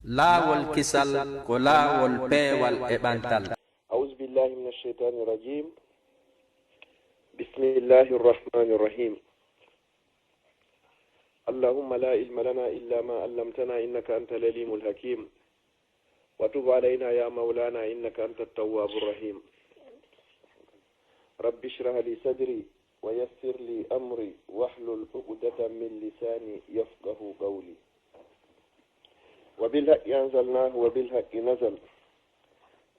laawol kisal ko laawol peewal e ɓantal. أعوذ بالله من الشيطان الرجيم. بسم الله الرحمن الرحيم. اللهم لا علم لنا إلا ما علمتنا إنك أنت العليم الحكيم وتب علينا يا مولانا إنك أنت التواب الرحيم. رب اشرح لي صدري ويسر لي أمري واحلل عقدة من لساني يفقه قولي. وبالحق أنزلناه وبالحق نزل.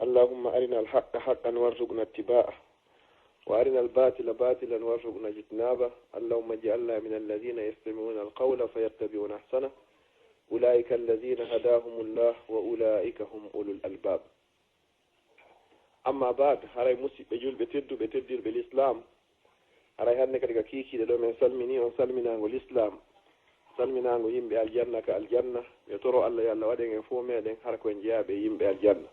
اللهم أرنا الحق حقا وارزقنا اتباعه وأرنا الباطل باطلا وارزقنا اجتنابه. اللهم اجعلنا من الذين يستمعون القول فيتبعون أحسنه. أولئك الذين هداهم الله وأولئك هم أولو الألباب. أما بعد هراي مسيب بجول بتدر بالإسلام. هراي هنك كيكي لدو من سلمني وسلمنا والإسلام سلمنا ويمبي الجنة كالجنة يترى الله يلا ودين يفومي دين هركوين جيابي يمبي الجنة.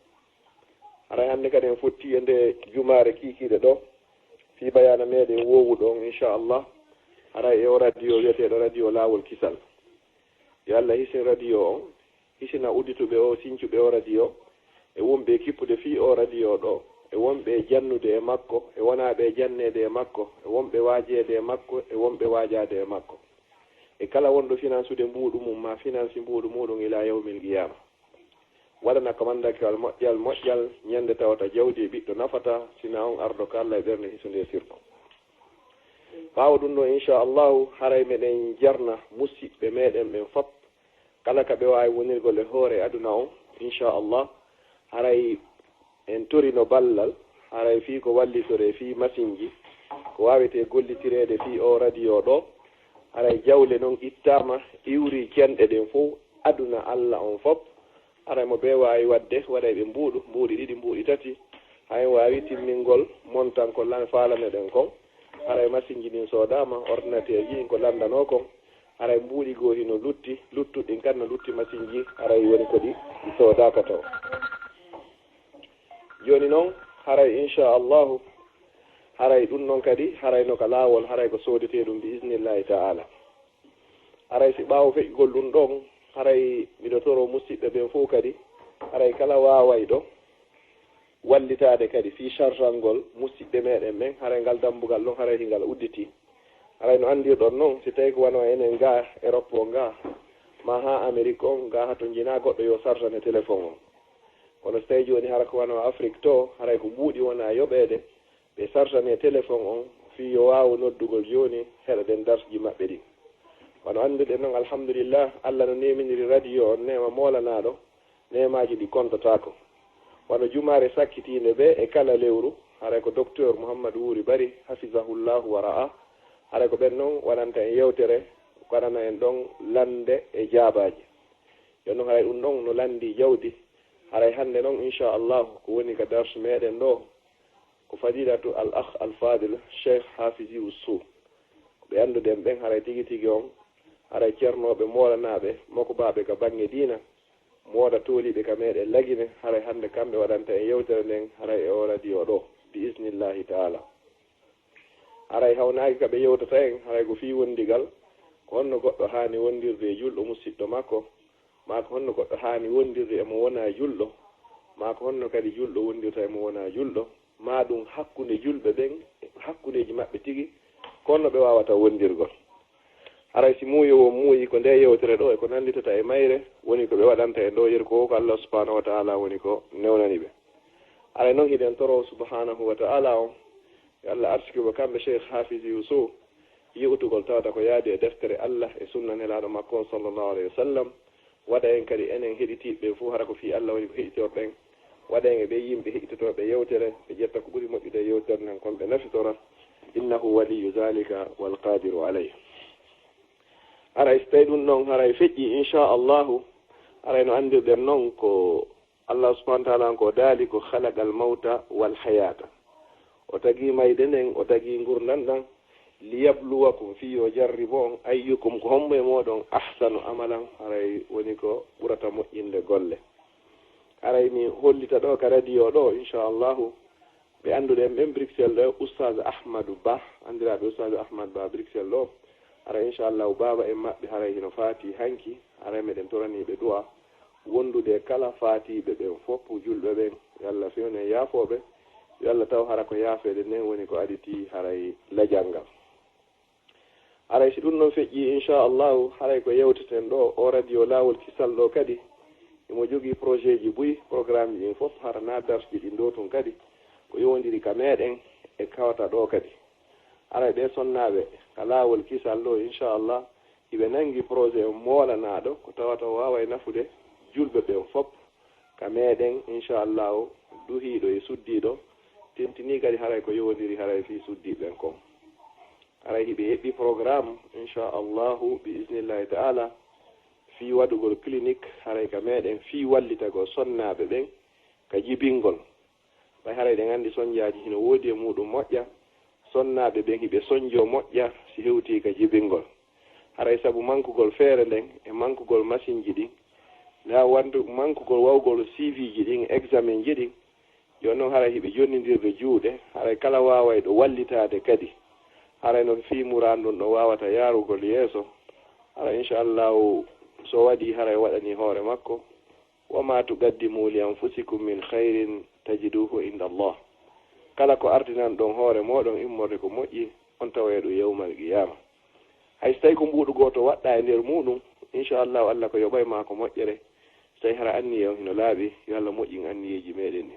hara hannde kadi en fotti e nde jumaare kiikiiɗe ɗo fii bayana meeɗen wowu ɗon inchallah hara e o radio wiyeteeɗo radio laawol kisal. yo Allah hisin radio on hisina uddituɓe o sincuɓe o radio e wonɓe kippude fii o radio ɗo e wonɓe jannude e makko e wonaaɓe jannede e makko e wonɓe waajeede e makko e wonɓe waajaade e makko e kala wonɗo finansude mbuuɗu mum ma finance mbuuɗu muɗum ila yawmil qiyama. waɗana kamandakewal moƴƴal ñande tawata jawdi e ɓiɗɗo nafata sina on ardo ko Allah e ɓernde hisunde sirko. ɓaawo ɗum ɗo inchallahu haray meɗen jarna musidɓe meɗen ɓen fop kala ka ɓe wawi wonirgol e hoore aduna on inchallah haray en torino ballal haray fii ko wallitore fii machine ji ko wawete gollitirede fii o radio ɗo haray jawle noon ittama iwri kenɗe ɗen fof aduna Allah on fop haray mo ɓe wawi wadde waɗay ɓe mbuuɗi ɗiɗi mbuuɗi tati hay wawi timmingol montan ko faalameɗen kon haray machine ji ɗin soodama ordinateur ji ko landano kon haray mbuuɗi goo hino luttuɗin kadi no lutti machine ji haray woni ko ɗi soodaka taw. joni noon haray inchallahu haray ɗum noon kadi haray no ko laawol haray ko soodete ɗum bi isnillahi taala. haray si ɓaawo feƴgol ɗum ɗon haray miɗo toro musidɓe ɓen fof kadi haray kala waaway ɗo wallitade kadi fi chargangol musidɓe meɗen ɓen haray ngal dambugal ɗon haray hingal udditi haray no andirɗon noon si tawi ko wano enen ga Europe o ga ma ha Amérique on ga ha to jina goɗɗo yo chargane téléphone on kono so tawi joni hara ko wano Afrique to haray ko ɓuuɗi wona yoɓede ɓe chargane téléphone on fi yo wawa noddugol joni heɗoɗen darsuji maɓɓe ɗi. wano annduɗen noon alhamdulillah Allah no neminiri radio on nema molanaɗo nemaji ɗi kontatako. wano jumare sakkitinde ɓe e kala lewru haray ko docteur Mouhammadou Wuri Bari hafisahullahu wa ra'a haray ko ɓen noon waɗanta en yewtere waɗana en ɗon lande e jaabaji yon noon haray ɗum ɗon no landi jawdi haray hannde noon inchallahu ko woni ka darsu meɗen ɗo ko fadilatu al akh al fadil cheikh hafiziu sou ɓe annduɗen ɓen haray tigi tigi on haray ceernoɓe molanaɓe moko baɓe ka banggue diina mooda tooliɓe ka meɗen lagine haray hannde kamɓe waɗanta en yewtere nden haray e o radio ɗo bi isnillahi taala. haray hawnaki kaɓe yewtata en haray ko fi wondigal ko honno goɗɗo hani wondirde e julɗo musidɗo makko ma ko honno goɗɗo hani wondirde emo wona julɗo ma ko honno kadi julɗo wondirta emo wona julɗo ma ɗum hakkude julɓe ɓen hakkudeji maɓɓe tigui ko honno ɓe wawata wondirgol. haray si muuyowo muuyi ko nde yewtere ɗo e ko nanditata e mayre woni ko ɓe waɗanta e ɗo ko Allah subhanahu wa ta'ala woni ko newnani ɓe. haray noon hiɗen toro subhanahu wa ta'ala on yo Allah arsikiɓe kamɓe cheikh hafizi Yusuf yi'utugol tawata ko yaadi e deftere Allah e sunna nelaɗo makko on sallllahu alayhi wa sallam waɗa en kadi enen heɗitiɓe fof hara ko fi Allah woni ko heɗitorɓen waɗa en e ɓe yimɓe heɗitotoɓe yewtere ɓe ƴetta ko ɓuuri moƴƴude e yewtere nden kon ɓe nafitora innahu waliyu zalika wal qadiru alayh. haray so tawi ɗum ɗon haray feƴƴi inchallahu haray no andirɗen noon ko Allah subahana taala ko daali ko halagal mawta wal hayata o tagi mayde nden o tagi gurdan ɗan liyabluwakum fi yo jarribo on ayyukum ko hombo e moɗon ahsanu amalan haray woni ko ɓurata moƴƴinde golle. haray mi hollita ɗo ka radio ɗo inchallahu ɓe annduɗen ɓen Bruxelles ɗo oustaz Ahmadou Ba andiraɓe oustaz Ahmadou Ba Bruxelles ɗo haray inchallahu baba en maɓɓe haray hino faati hanki haray meɗen toraniɓe du'a wondude kala faatiɓe ɓen fof julɓe ɓen yo Allah fewne yaafoɓe yo Allah taw hara ko yaafede nden woni ko aditi haray lajangal. haray si ɗum noon feƴƴi inchallahu haray ko yewteten ɗo o radio laawol kisal ɗo kadi imo jogii projet ji buy programme ji ɗin fof hara na darsji ɗin ɗo tun kadi ko yowndiri ka meɗen e kawata ɗo kadi haray ɓe sonnaɓe ka laawol kisal ɗo inchallah hiɓe nangi projet moolanaɗo ko tawata wawa e nafude julɓe ɓen fof ka meɗen inchallahu duhiɗo e suddiɗo tentini kadi haray ko yowndiri haray fi suddiɓen kon haray hiɓe heɓɓi programme inchallahu bi isnillahi taala fi waɗugol clinique haray ka meɗen fi wallitago sonnaɓe ɓen ka jibingol ɓay haray ɗen anndi soñjaji hino woodi e muɗum moƴƴa sonnaɓe ɓen hiɓe soñjo moƴƴa si hewti ka jibingol haray saabu mankugol feere nden e mankugol machine ji ɗin la wandu mankugol wawgol CV ji ɗin examen ji ɗin joni noon haray hiɓe jonnidirde juuɗe haray kala wawa ɗo wallitade kadi haray noon fimuran ɗum ɗo wawata yarugol yeeso haray inchallahu so waɗi haray waɗani hoore makko wama tuqaddimu li anfusikum min khairin tajiduhu inda Allah kala ko ardinan ɗon hoore moɗon immorde ko moƴƴi on taweɗo yawmal qiyama hay so tawi ko mbuɗu goto waɗɗa e nder muɗum inchallahu Allah ko yoɓay ma ko moƴƴere so tawi hara anniye hino laaɓi yo Allah moƴƴin anniyeji meɗen ni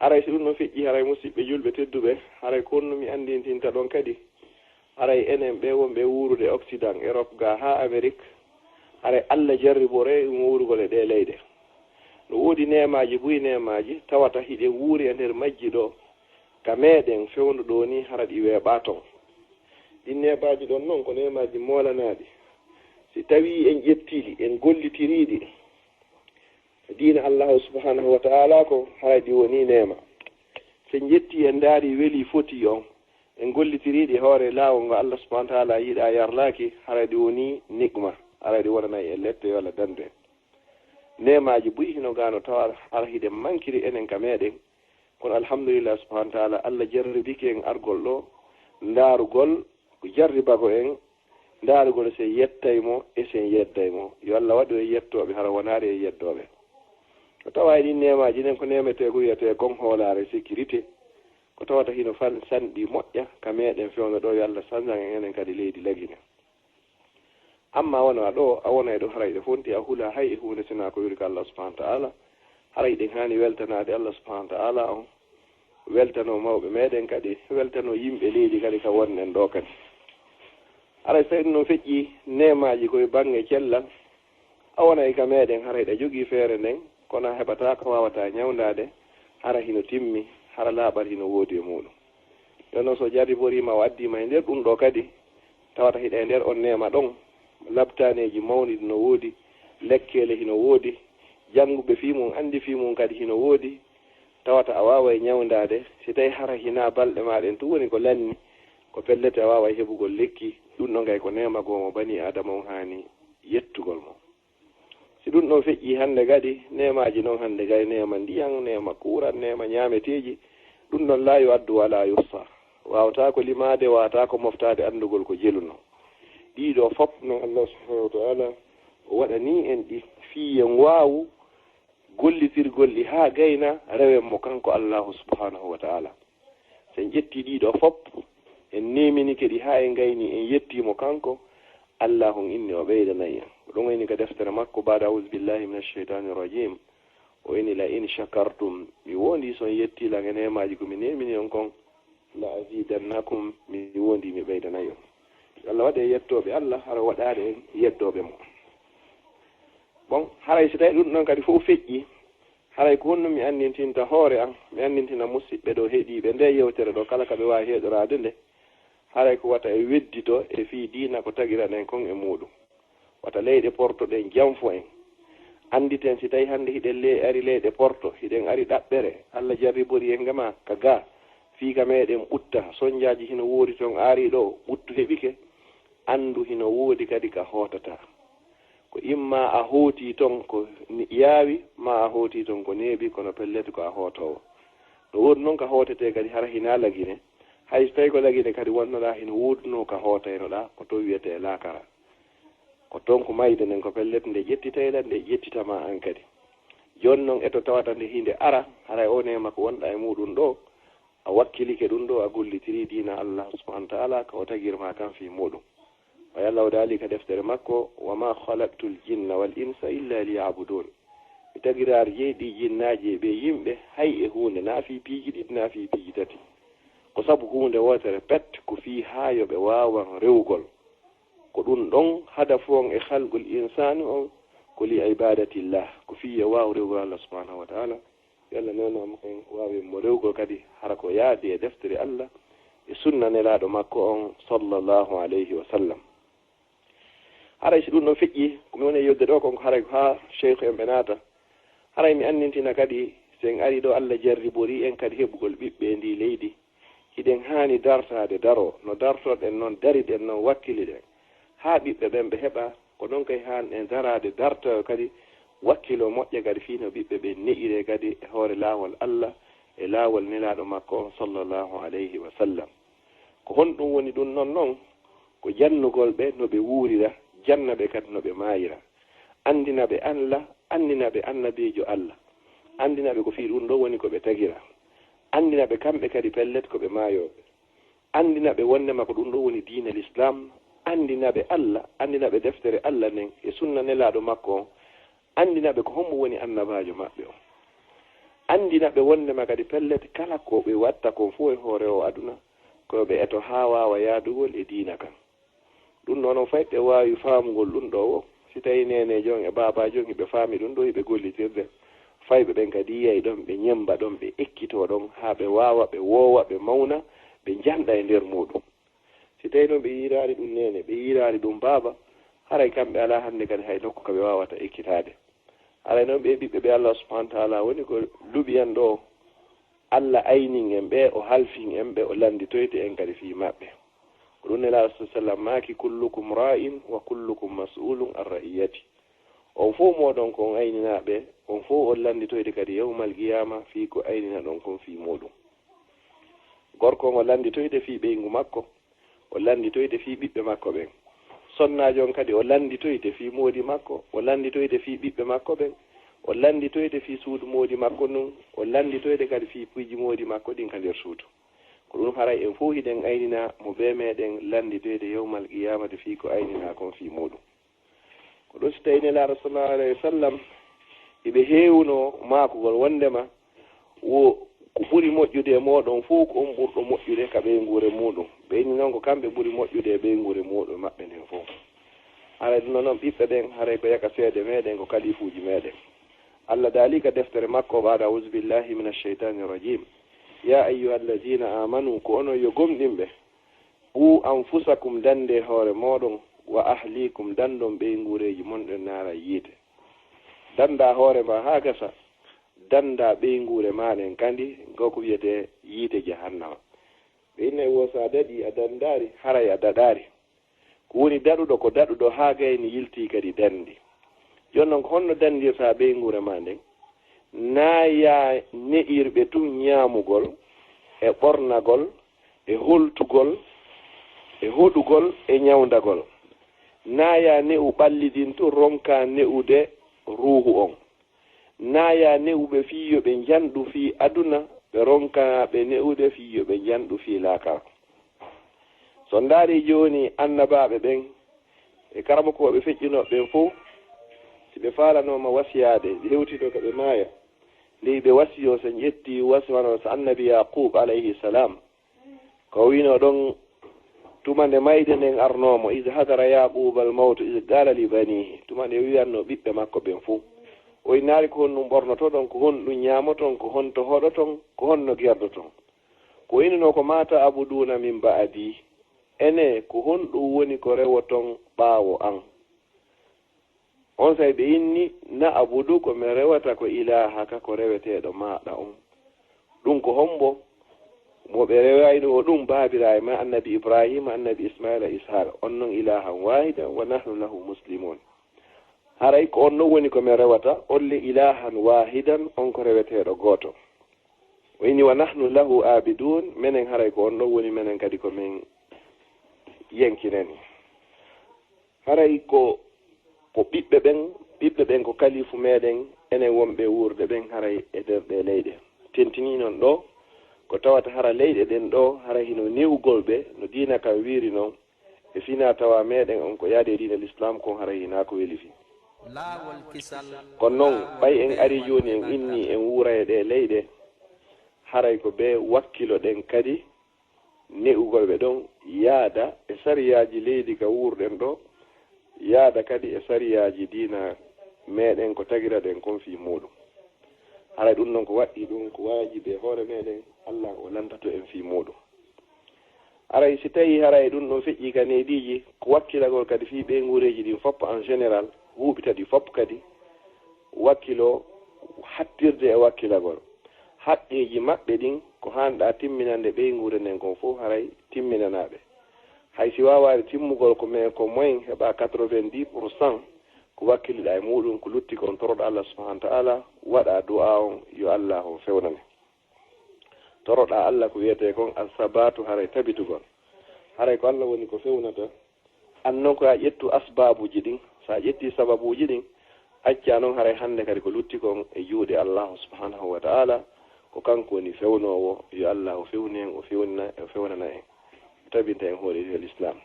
haray si ɗum noon feƴƴi haray musidɓe julɓe tedduɓe haray konno mi andintinta ɗon kadi haray enen ɓe wonɓe wuurude Occident Europe ga ha Amérique haray Allah jarribore ɗum wuurugol e ɗe leyɗe no woodi nemaji buy nemaji tawata hiɗe wuuri e nder majji ɗo ka meɗen fewndu ɗo ni hara ɗi weeɓa ton ɗin nebaji ɗon noon ko nemaji molanaɗi si tawi en ƴettiɗi en gollitiriɗi diina allahu subhanahu wa ta'ala ko haray ɗi woni nema sen jetti en daari weeli foti on en gollitiriɗi hoore laawol ngo Allah subhanahu wa ta'ala yiɗa yarlaki haray ɗi woni nigma haray ɗi wonanayi e lette yo Allah dande nemaji buy hino gano tawa ara hiɗen mankiri enen ka meɗen kono alhamdulillah subhanahu wa ta'ala Allah jarribiki en argol ɗo ndaarugol ko jarribago en ndaarugol sen yettaymo e sen yeddaymo yo Allah waɗu e yettoɓe hara wonaari e yeddoɓe ko tawa ɗin nemaji nen ko nemete ko wiyete kon hoolare sécurité ko tawata hino fan sanɗi moƴƴa ka meɗen fewno ɗo yo Allah sanjan en enen kadi leydi lagine amma wona ɗo a wona ɗo haray ɗo fonti a hula hay e hunde sina ko wiri ko Allah subhanahu wa ta'ala haray ɗen hani weltanade Allah subhanahu wa ta'ala on weltano mawɓe meɗen kadi weltano yimɓe leydi kadi ka wonnen ɗo kadi haray so no feƴƴi nemaji koye bange cellal a wona e ka meɗen haray ɗa jogui feere nden kono a heɓata ko wawata ñawdade hara hino timmi hara laaɓat hino woodi e muɗum yono so jarriborima o addima e nder ɗum ɗo kadi tawata hiɗa e nder on nema ɗon labtaneji mawni no woodi lekkele hino woodi jannguɓe fimum andi fimum kadi hino woodi tawata a wawa e ñawdade si tawi hara hina balɗe maɗen tu woni ko lanni ko pellete a wawa e heɓugol lekki ɗum ɗo gay ko nemagomo bani adama on hani yettugol mo si ɗum ɗon feƴƴi hande kadi nemaji noon hande gay nema ndiyan nema kuran nema ñameteji ɗum ɗon la yo addu wala yussa wawata ko limade wawata ko moftade andugol ko jeluno ɗiɗo fop noon Allah subhanahu wa ta'ala o waɗani en ɗi fiyen wawu gollitirgol ɗi ha gayna rewen mo kanko Allahu subhanahu wa ta'ala sen ƴetti ɗiɗo fop en nemini kadi ha en gayni en yettimo kanko Allah on inni o ɓeydanayi en ɗum wayni ka deftere makko bada auzu billahi minash shaitani rajim o wayni la in shakartum mi wondi son yettilan en hemaji komi nemini on kon la azidannakum mi wondi mi ɓeydanayi on Allah waɗe yettoɓe Allah hara waɗade en yeddoɓe mo bon haray so tawi ɗum ɗon kadi fof feƴƴi haray ko honno mi andintinta hoore an mi andintina musidɓe ɗo heeɗiɓe nde yewtere ɗo kala kaɓe wawi heɗorade nde haray ko wata e weddito e fi diina ko tagiraɗen kon e muɗum wata leyɗe porto ɗen janfo en anditen si tawi hande hiɗen ari leyɗe porto hiɗen ari ɗaɓɓere Allah jarribori en gama ka ga fiika meɗen ɓutta soñjaji hino woodi toon aari ɗo ɓuttu heɓike andu hino woodi kadi ka hootata ko imma a hooti toon ko yaawi ma a hooti toon ko neeɓi kono pellete ko a hootowo no woodi noon ka hootete kadi hara hina lagine hay so tawi ko lagine kadi wonnoɗa hino woodno ka hootaynoɗa ko to wiyete laakara ko tonku mayde nden ko pellet nde ƴettitayla nde ƴettitama an kadi joni noon eto tawata nde hinde ara haray o nema ko wonɗa e muɗum ɗo a wakkilike ɗum ɗo a gollitiri dina Allah subhanahu wa ta'ala ko o tagirma kan fi muɗum wa yallahu dalika deftere makko wa ma khalaqtu l-jinna wal insa illa liya'budun mi tagirar jeyɗi jinnaji ɓe yimɓe hay e hunde na fi piiji ɗiɗi na fi piiji tati ko sabu hunde wotere pet ko fi ha yoɓe wawan rewgol ko ɗum ɗon hadafu on e halqul insani on ko li ibadatillah ko fi yo waw rewgol Allah subhanahu wa ta'ala yalla nonama en wawi mo rewgol kadi hara ko yaadi e deftere Allah e sunna nelaɗo makko on sallallahu alayhi wa sallam haray si ɗum ɗon feƴƴi komi woni yodde ɗo konko haray ha cheikh en ɓe naata haray mi annintina kadi sen ari ɗo Allah jarribori en kadi heɓugol ɓiɓɓe ndi leydi hiɗen hani dartade daro no dartoɗen noon dariɗen noon wakkiliɗen ha ɓiɓɓe ɓen ɓe heɓa ko ɗon kay han en darade dartoyo kadi wakkilo moƴƴe kadi fino ɓiɓɓe ɓe ne'ire kadi e hoore laawol Allah e laawol nelaɗo makko on sallallahu alayhi wa sallam ko honɗum woni ɗum noon ko jannugol ɓe no ɓe wuurira janna ɓe kadi no ɓe maayira andina ɓe Allah andina ɓe annabijo Allah andina ɓe ko fi ɗum ɗo woni ko ɓe tagira andina ɓe kamɓe kadi pellet ko ɓe maayoɓe andina ɓe wonnema ko ɗum ɗo woni diina l'islam andina ɓe Allah andina ɓe deftere Allah nden e sunna nelaɗo makko on andina ɓe ko hommo woni annabajo maɓɓe o andina ɓe wonnema kadi pellet kala ko ɓe watta kon fo e hoore o aduna ko ɓe eto ha wawa yaadugol e diina kan ɗum ɗo noon fayɓe wawi faamugol ɗum ɗo o si tawi nenejo on e babajo on hiɓe faami ɗum ɗo hiɓe gollitirde fayɓe ɓen kadi yiyay ɗon ɓe ñemba ɗon ɓe ekkito ɗon ha ɓe wawa ɓe woowa ɓe mawna ɓe janɗa e nder muɗum si tawi noon ɓe yirani ɗum nene ɓe yirani ɗum baaba haray kamɓe ala hande kadi hay nokku kaɓe wawata ekkitade haray noon ɓe ɓiɓɓe ɓe Allah subhanahu wa ta'ala woni ko luɓi en ɗo Allah aynin en ɓe o halfin en ɓe o landitoyte en kadi fi maɓɓe ko ɗum nela sallam maki kullukum ra'in wa kullukum mas'ulun an ra'iyati on fof moɗon kon ayninaɓe on fof on landitoyde kadi yawmal qiyama fi ko aynina ɗon kon fi muɗum gorko on o landitoyde fi ɓeygu makko o landitoyde fi ɓiɓɓe makko ɓen sonnajo on kadi o landitoyde fi moodi makko o landitoyde fi ɓiɓɓe makko ɓen o landitoyde fi suudu moodi makko nun o landitoyde kadi fi puiji moodi makko ɗin ka nder suudu ko ɗum haray en fof hiɗen aynina mo ɓe meɗen landitoyde yawmal qiyamati fi ko aynina kon fi muɗum ko ɗum so tawi nelaɗo sallallahu alayhi wa sallam eɓe heewno maakugol wondema wo ko ɓuri moƴƴude e moɗon fof ko on ɓurɗo moƴƴude ka ɓeygure muɗum ɓeyni noon ko kamɓe ɓuri moƴƴude e ɓeygure muɗum maɓɓe nden fof haray ɗum noon ɓiɓɓe ɓen haray ko yaka seede meɗen ko kalifuji meɗen Allah daalika deftere makko baada auzu billahi min alcheytani rajim ya ayyuha alladina amanu ko onon yo gomɗinɓe ɓu anfusakum dande hoore moɗon wa ahlikum dandon ɓeygureji monɗen naara yiite danda hoore ma ha gasa danda ɓeygure maɗen kandi goko wiyete yiite jahannama ɓeynayi wo sa daɗi a dandari haray a daɗari ko woni daɗuɗo ko daɗuɗo ha gayni yilti kadi dandi joni noon ko honno dandirta ɓeygure ma nden naya ne'irɓe tun ñamugol e ɓornagol e holtugol e hoɗugol e ñawdagol naya ne'u ɓallidin to ronka ne'ude ruuhu on naya ne'uɓe fiyo ɓe janɗu fi aduna ɓe ronka ɓe ne'ude fiyo ɓe janɗu fi laakar so ndaari joni annabaɓe ɓen e karamokoɓe feƴƴinoɓe ɓen fof si ɓe falanoma wasiyade hewtino ko ɓe maaya ley ɓe wasiyo so ƴetti wasiwano so annabi yaqub alayhi salam ko wino ɗon tumande mayde nden arnomo is hadara yaqub al mawtu is gala li banihi tumande wiyanno ɓiɓɓe makko ɓen fof o naari ko honɗum ɓornoto ɗon ko honɗum ñamoton ko honto hoɗoton ko honno gerdoton ko inino ko mata abuduna min ba'di ene ko honɗum woni ko rewoton ɓaawo an on say ɓe inni na abudu ko mi rewata ko ilaha ka ko reweteɗo maɗa on ɗum ko hombo mo ɓe rewayno o ɗum baabira e ma annabi ibrahima annabi ismaila ishaq on noon ilahan wahida wa nahnu lahu muslimun haray ko on ɗon woni ko mi rewata olle ilahan wahidan on ko reweteɗo goto o inni wa nahnu lahu abidun menen haray ko on ɗon woni menen kadi ko min yenkineni haray ko ko ɓiɓɓe ɓen ko kalifu meɗen enen wonɓe wurde ɓen haray e nder ɗe leyɗe tentini noon ɗo ko tawata hara leyɗe ɗen ɗo hara hino newgol ɓe no diina kam wiiri noon e fina tawa meɗen on ko yaade diina l'islam kon hara hina ko welifi kono noon ɓay en ari joni en inni en wuura e ɗe leyɗe haray ko ɓe wakkilo ɗen kadi ne'ugol ɓe ɗon yaada e sariyaji leydi ka wuurɗen ɗo yaada kadi e sariyaji diina meɗen ko tagira ɗen kon fi muɗum haray ɗum noon ko waɗɗi ɗum ko wajibe hoore meɗen Allah o lantato en fi muɗum aray si tawi haray ɗum ɗon feƴƴi ka neediji ko wakkilagol kadi fi ɓe nguureji ɗin fopp en général huuɓita ɗi fopp kadi wakkilo hattirde e wakkilagol haqqeji maɓɓe ɗin ko hanɗa timminande ɓey nguure nden kon fof haray timminanaɓe hay si wawade timmugol ko mais ko moyen heɓa 90% ko wakkiliɗa e muɗum ko lutti kon toroɗo Allah subahanahu wa ta'ala waɗa du'a on yo Allah o fewnane toroɗa Allah ko wiyete kon asabatu haray tabitugol haray ko Allah woni ko fewnata annon ko a ƴettu asbabuji ɗin sa ƴetti sababuji ɗin acca noon haray hande kadi ko lutti kon e juuɗe Allah subhanahu wa ta'ala ko kanko woni fewnowo yo Allah o fewni en o fewnana en tabinta en hoore l'islam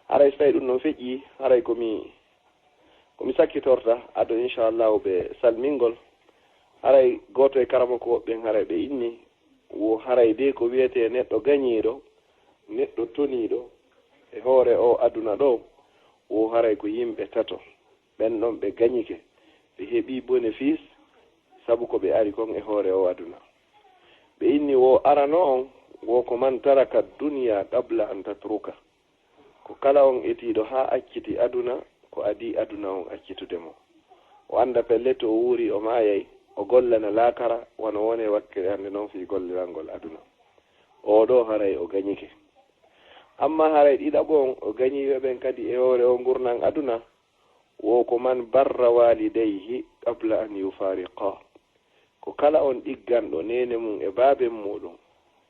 haray so tawi ɗum noon feƴƴi haray komi sakkitorta ado inchallahu ɓe salmingol haray goto e karama ko ɓen haray ɓe inni wo haray de ko wiyete neɗɗo gañiɗo neɗɗo toniɗo e hoore o aduna ɗo wo haray ko yimɓe tato ɓen ɗon ɓe gañike ɓe heeɓi bénéfice sabu ko ɓe ari kon e hoore o aduna ɓe inni wo arano on wo ko man taraka duniya qabla an tatruka ko kala on etiɗo ha acciti aduna ko adi aduna on accitudemo o anda pelle to o wuuri o maayay o gollana laakara wono wone wakkere hande noon fi gollirangol aduna oɗo haray o gañike amma haray ɗiɗaɓo on o gañiɓe ɓen kadi e hoore o gurnan aduna wo ko man barra walidayhi qabla an yufariqa ko kala on ɗigganɗo nene mum e baaben muɗum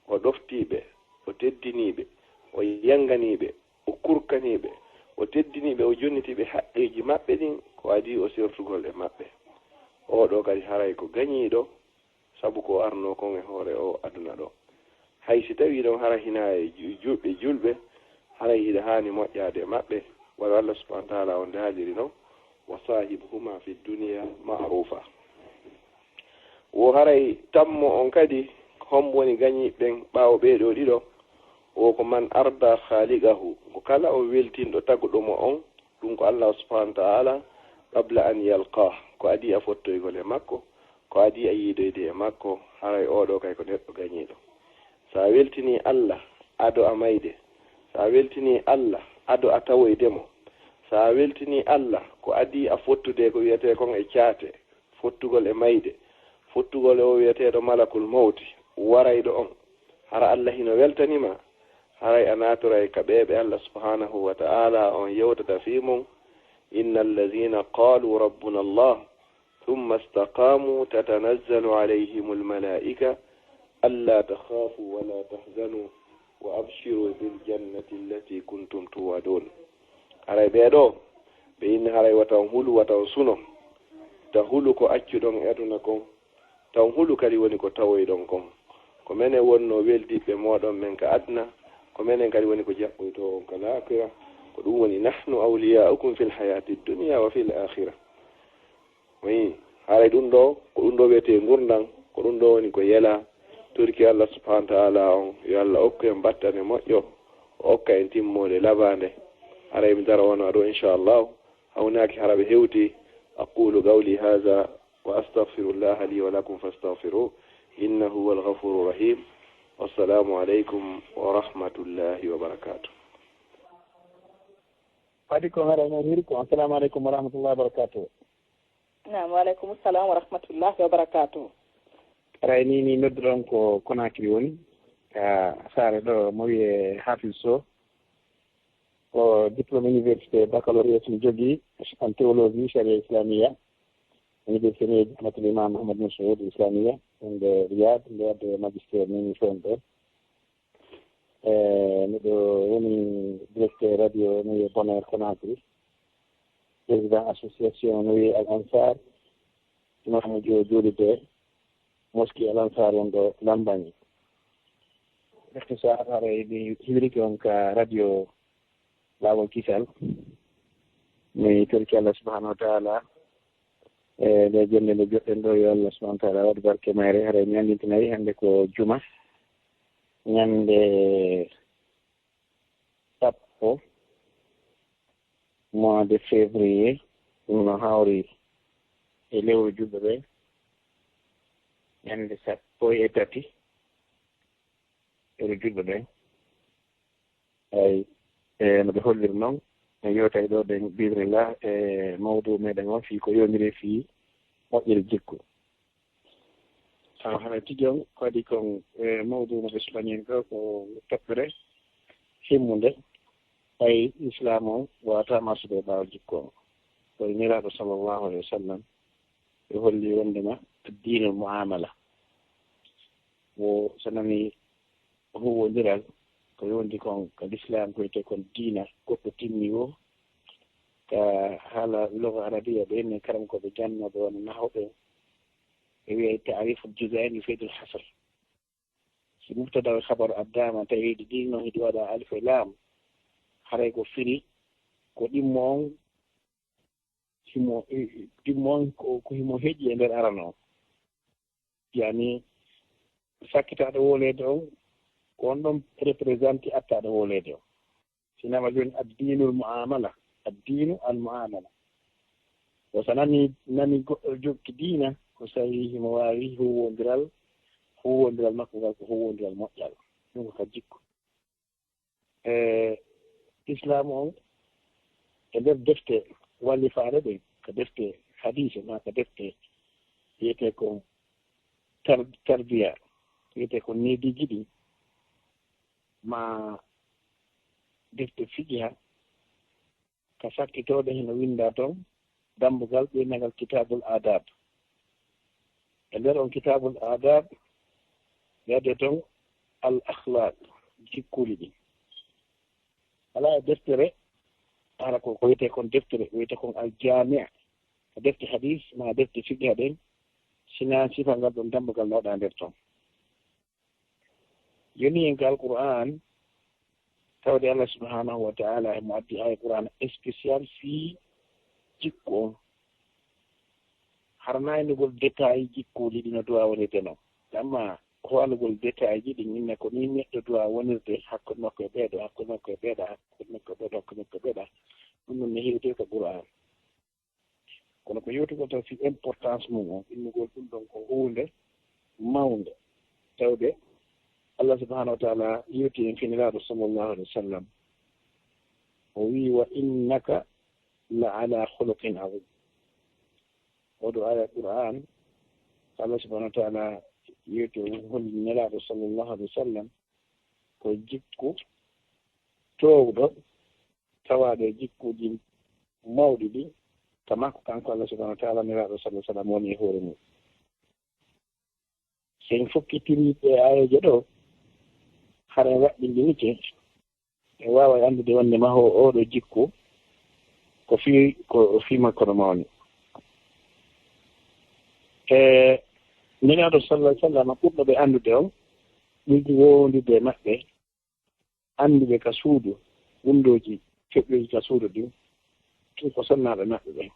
o ɗoftiɓe o teddiniɓe o yanganiɓe o kurkaniɓe o teddiniɓe o jonnitiɓe haqqeji maɓɓe ɗin ko adi o sertugol e maɓɓe oɗo kadi haray ko gañiɗo sabu ko arno kon e hoore o aduna ɗo hay si tawi ɗon hara hina e julɓe haray hiɗa hani moƴƴade maɓɓe wala Allah subhanahu wa ta'ala on daaliri noon wa sahibuhuma fi dunia ma'rufa wo haray tammo on kadi hombo woni gañiɓen ɓaawo ɓeeɗo ɗiɗo o ko man arda khaliqahu ko kala o weltinɗo taguɗomo on ɗum ko Allah subhanahu wa ta'ala qabla an yalqah ko adi a fottoygol e makko ko adi a yiidoyde e makko haray oɗo kay ko neɗɗo gañiɗo sa weltini Allah ado a mayde sa weltini Allah ado a tawoydemo sa weltini Allah ko adi a fottude ko wiyete kon e caate fottugol e mayde fottugol e o wiyeteɗo malakul mawti warayɗo on hara Allah hino weltanima haray a natoray ka ɓeɓe Allah subhanahu wa ta'ala on yewtata fi mum inna allazina qalu rabbuna Allah thumma istaqamu tatanazzalu alayhim almalaika alla takhafu wa la tahzanu wa abshiru bil jannati allati kuntum tuwadun haray ɓeɗo ɓe inni haray watan hulu watan suno ta hulu ko accuɗon aduna kon taw hulu kadi woni ko tawoyɗon kon ko menen wonno weldiɓe moɗon men ka adna ko menen kadi woni ko jaɓɓoyto on ka lakira ko ɗum woni nahnu awliya'ukum fil hayati dunya wa fil akhirah oui haray ɗum ɗo ko ɗum ɗo wiyete gurdan ko ɗum ɗo woni ko yela turki Allah subhanahu wa ta'ala on yo Allah okku en battane moƴƴo o okka en timmode labande haray mi dara wono ɗo inchallah hawnaki haraɓe hewti aqulu qawli hadha wa astaghfirullah li wa lakum fastaghfiruhu innahu huwal ghafurur rahim wassalamu aleykum wa rahmatullahi wa barakatuh. Fadi ko ngara no hiri ko assalamu aleykum wa rahmatullahi wa barakatuh. Naam wa aleykum assalam wa rahmatullahi wa barakatuh. Ray ni nodduɗon ko Conakry woni ka saare ɗo mo wiye Hafiz Sow ko diplôme université baccalauréat mi jogii en théologie charia islamia université ni Ahmadul Imam Muhammad Moussoud islamia nde Riyad nde wadde magistére nini toon ɗon miɗo woni directeur radio no wiye Bonheur Conakry président association no wiye Al Ansar imamu joɗude mosquée Al Ansar on ɗo Lambagne defte sa hare mi hiwriki on ka radio Laawol Kisal mi torki Allah subahanahu wa taala e nde jonde nde joɗɗen ɗo yo Allah subahanahu wa taala waɗi barke mayre hare mi andintinayi hannde ko juma ñande sappo mois de février ɗum no hawri e lewru julɓe ɓe ñande sappo e tati lewru julɓe ɓe eyi no ɓe holliri noon mi yewtay ɗo ɗen bisrillah e mawdu meɗen o fii ko yondiri fii moƴƴiri jikku hana tijon kadi kon mawdu no ɓe suɓañen ɗo ko toɓɓere himmude ɓay islam o wawata marsude e ɓaawa jikku o koye niraaɗo sallllahu alayhi wa sallam ɓe holli wondema diinul muamala wo so nani huwodiral ko yondi kon ko l'islam koyte kon diina goɗɗo timmi o ka haala loga arabiya ɓe ne karam koɓe jannoɓe wona nahawɓe e wiye taarifu jusain yufidul hasr si mubtada o habaru addama tawi ɗi noon hiɗi waɗa alif e laam haray ko firi ko ɗimmo on ɗimmo on ko himo heeƴi e nder arano o yani sakkitaɗo wolede on ko on ɗon représenté attaɗo wolede o sinama joni addinul muamala addinu al muamala o so nani goɗɗo jokki diina ko so tawi himo wawi huwodiral makko ngal ko huwodiral moƴƴal ɗum ko ka jikku islam on e nder defte wallifaare ɗe ko defte hadise ma ko defte wiyete ko tarbiya wiyete ko nediji ɗi ma defte fiqiha ka sakkitoɗe heno winda toon dambugal ɓeynagal kitabul adab e nder on kitabul adab yadde toon al akhlaq jikkuli ɗi ala e deftere hara ko wiyete kon deftere wiyete kon al jamia ko defte hadis ma defte fiqiha ɗen sina sifa ngal ɗon dambugal nawɗa nder toon yoni en ka alquran tawde Allah subhanahu wa ta'ala emo addi aya qur'an spécial fii jikku on harnaynugol détail jikkuuji ɗi no duwa wonirde noon amma hoolugol détail ji ɗi inne ko ni neɗɗo duwa wonirde hakkude makko e ɓeeɗo hakkude makko e ɓeeɗa hakkude makko e ɓeeɗo hakkude makko e ɓeeɗa ɗum ɗum ne heewte ko qur'an kono ko yewtugol taw fi importance mum on innugol ɗum ɗon ko huunde mawnde tawde Allah subhanahu wa ta'ala yewti en finiraaɗo sallllahu alayhi wa sallam o wii wa innaka la ala khuluqin azim oɗo aya qur'an Allah subhanahu wa ta'ala yewti o holli nelaaɗo sallllahu alayhi wa sallam ko jikku towɗo tawaaɗo e jikkuji mawɗi ɗi ka makko kanko Allah subhanahu wa ta'ala nelaaɗo sallah sallam woni e hoore mum sen fokkitiriɓe ayeje ɗo hara waɗɗinde nike e wawa andude wonde maho oɗo jikku ko fi makko no mawni e nelaɗo sallah sallam ɓurɗo ɓe andude on ɓurɗi wowdude maɓɓe anduɓe ka suudu wundoji feɓɓoji ka suudu ɗin ɗum ko sonnaɓe maɓɓe ɓen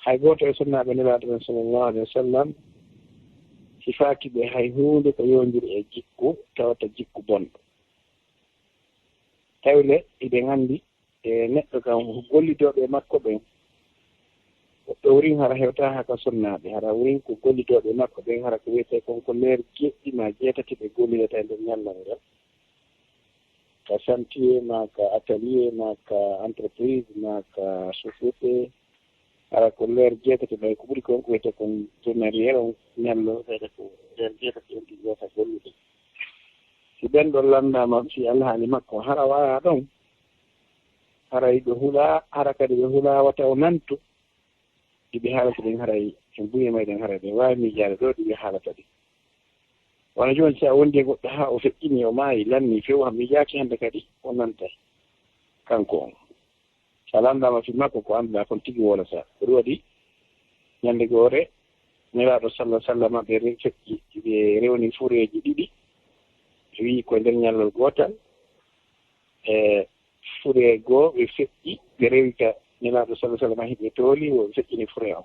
hay goto e sonnaɓe nelaɗo ɓen sallllahu alayhi wa sallam sifaaki ɓe hay huunde ko yondiri e jikku tawata jikku bonɗo tawle iɗen anndi e neɗɗo kam gollitoɓe makko ɓen woɓɓe wurin hara hewta haka sonnaaɓe hara wurin ko gollitoɓe makko ɓen hara ko wiyete konko leer jeɗɗi ma jeetati ɓe gollirata e nder ñallal ngal ka chantier ma ka atelier ma ka entreprise ma ka société hara ko leer jeetati ɓay ko ɓuri kon ko wiyete kon journaliére on ñallo ɓeyde ko leer jeetati on ɗi wiyata gollude si ɓen ɗon lanndama si Allah haali makko hara waya ɗon haray ɓe hula hara kadi ɓe hula wata o nantu ɗiɓe haalata ɗin haray e mbuye mayɗen haray ɓe wawi miijaade ɗo ɗiɓe haalata ɗi wona jooni si a wondi e goɗɗo haa o feƴƴini o maayi lanni few ham miijaaki hannde kadi o nanta kanko on salamdama fi makko ko annduɗa kon tigi wona sa ɗum waɗi ñande goore nelaɗo sallah sallam ɓe feƴƴi ɓe rewni fureji ɗiɗi wi ko nder ñallol gootal e fure goo ɓe feƴƴi ɓe rewi ka nelaɗo sallah sallam hiɓe tooli o feƴƴini fure o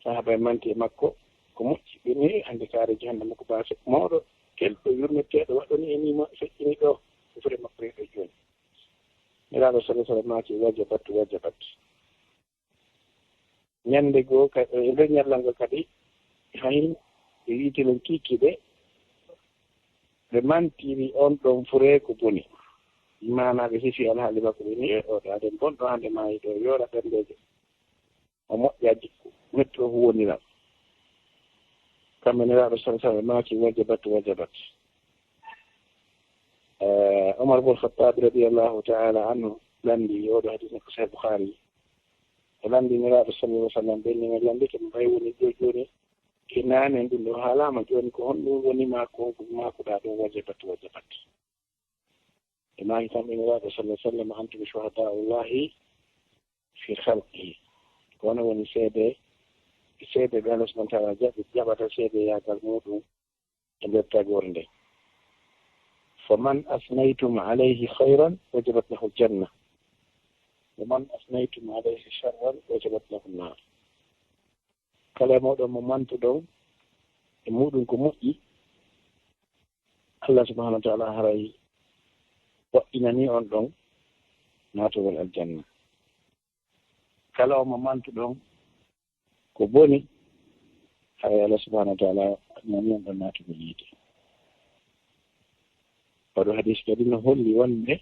sahaba e manti e makko ko moƴƴi ɓe ni hannde kaare jahannama ko baase mawɗo kelɗo yurmetteɗo waɗɗoni e ni feƴƴini ɗo fure makko reɗo jooni nelaɗo sallah sallam maaki wajabat ñande goo e nder ñallal ngol kadi hay ɓe wiitilen kiikiɓe ɓe mantiri on ɗon fure ko boni mana ɓe hefi alhaali makko ɓe ni oɗo aden bonɗo hannde maayi ɗo yoora ɓerndeje o moƴƴa jikku metto huwoniram kamɓe nelaɗo sallah sallam maaki wajabat Omar bol Khattabi radiyallahu ta'ala anhu landi oɗo hadis ko Sahih Bukhari o landi nelaɗo sallallahu alaihi wasallam ɓe ni landi ke mbay woni joni ke nane ɗum ɗo haalama joni ko honɗum woni mako ɗa ɗum wajabat e maki kamɓe nelaɗo sallallahu alaihi wasallam antum shuhadaullahi fi khalqihi kono woni seede ɓe Allah subhanahu wa ta'ala jaɓata seede yagal muɗum e nder tagore nde faman asnaytum alayhi khayran wajabat lahu janna ومن أثنيتم عليه شرا وجبت له النار kala moɗon mo mantuɗon e muɗum ko moƴƴi Allah subhanahu wa ta'ala haray waɗɗinani on ɗon naatugol aljanna kala o mo mantuɗon ko boni haray Allah subhanahu wa ta'ala waɗɗinani on ɗon naatugol yiide oɗo hadis kadi no holli wonde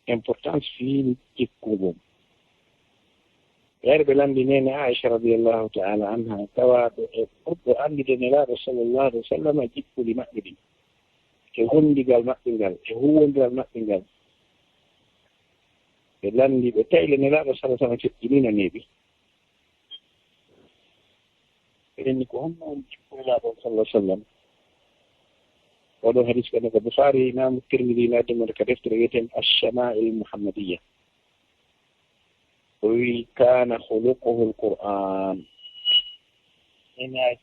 importance fi jikkugol yaare ɓe landi nene Aisha radiyallahu ta'ala anha tawaɗo e ɓurɗo andude nelaɗo sallallahu alaihi wa sallam jikkuli maɓɓe ɗi e hundigal maɓɓe ngal e huwondiral maɓɓe ngal ɓe landi ɓe tayle nelaɗo sallah sallam feƴƴinina neeɓi ɓenni ko honno on jikkunilaɗo sallah sallam oɗo hadis kene ko Bukhari imam Tirmidhi naddemode ko deftere wiyeten Ash-Shama'il Muhammadiyya o wi kana khuluquhu al-Qur'an ene ay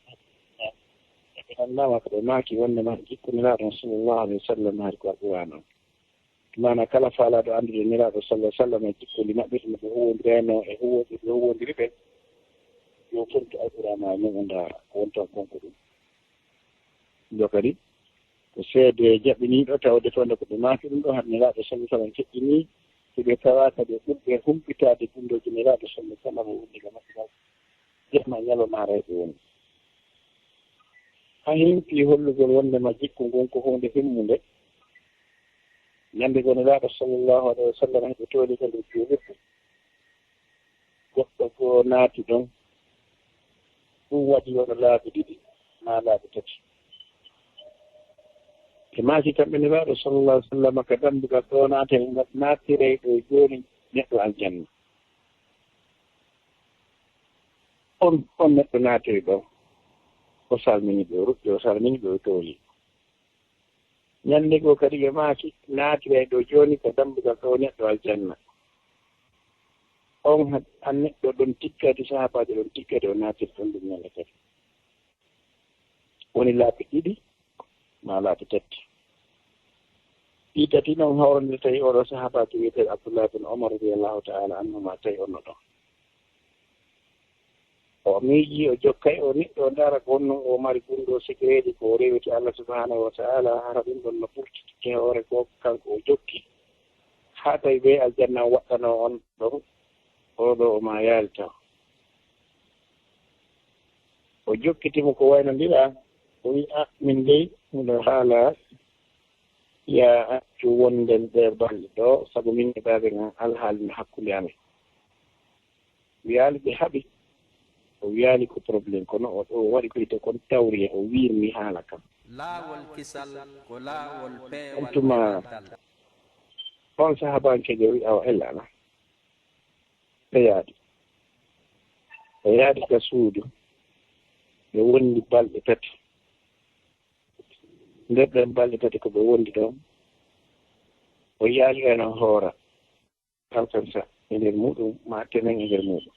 ɓe nannama ko ɓe maaki wonde ma jikkuniraɗo sallallahu alaihi wa sallam hari ko alquran on mana kala faalaɗo andude niraɗo sallah sallam e jikkuli maɓɓe ɗum ɓe huwodireno e ɓe huwodiri ɓe yo fontu alquran a mum o ndaara ko wonton konko ɗum ɗo kadi ko seede jaɓɓiniɗo tawde toonde ko ɓe maaki ɗum ɗo han niraɗo sallah sallam feƴƴini so ɓe tawa kadi ɓurɓe humpitade gundoji niraɗo sallah sallam o wondiga maɓɓe jehma ñalomareɓe woni ha himpi hollugol wondema jikku ngon ko hunde himmude ñande go niraɗo sallllahu alayhi wa sallam heɓe tooli kadi juulirde goɗɗo ko naati ɗon ɗum waɗi wono laabi ɗiɗi ma laabi tati e maaki kamɓe niraɗo sallallah alih w sallam ko dambugal ɗo naate nattire ɗo jooni neɗɗo aljanna on neɗɗo naatiri ɗo o salmini ɓe o ruɓɓi o salmini ɓe o tooli ñande goo kadi ɓe maaki naatire ɗo jooni ko dambugal ɗo neɗɗo aljanna on an neɗɗo ɗon tikkadi sahabaji ɗon tikkadi o naatiri ɗon ɗum ñande kadi woni laabi ɗiɗi ma laabi tati ɗi tati noon hawrande tawi oɗo sahabaji wiyete Abdullah bin Omar radiyallahu ta'ala anhuma tawi onno ɗon o miiji o jokkay o neɗɗo o ndaara ko wonno o mari gunɗo sigireji ko rewiti Allah subhanahu wa ta'ala hara ɗum ɗon no ɓurtitike hoore ko kanko o jokki haa tawi ɓe aljanna waɗɗano on ɗon oɗo o ma yaali taw o jokkitimo ko waynondira o wi min dey miɗo haala ya accu wonden ɓe balɗe ɗo sabu min e baaɓe ngan alhaali no hakkunde amen wiyaali ɓe haɓi o wiyaali ko probléme kono o waɗi koyte kon tawri o wirmi haala kam laawol kisal ko laawol peewal tuma on sahabankeje wi awa ellana ɓe yaaɗi ka suudu ɓe wondi balɗe tati nder ɗen balɗe tati ko ɓe wondi ɗon o yaali eno hoora alkansa e nder muɗum ma tenen e nder muɗum.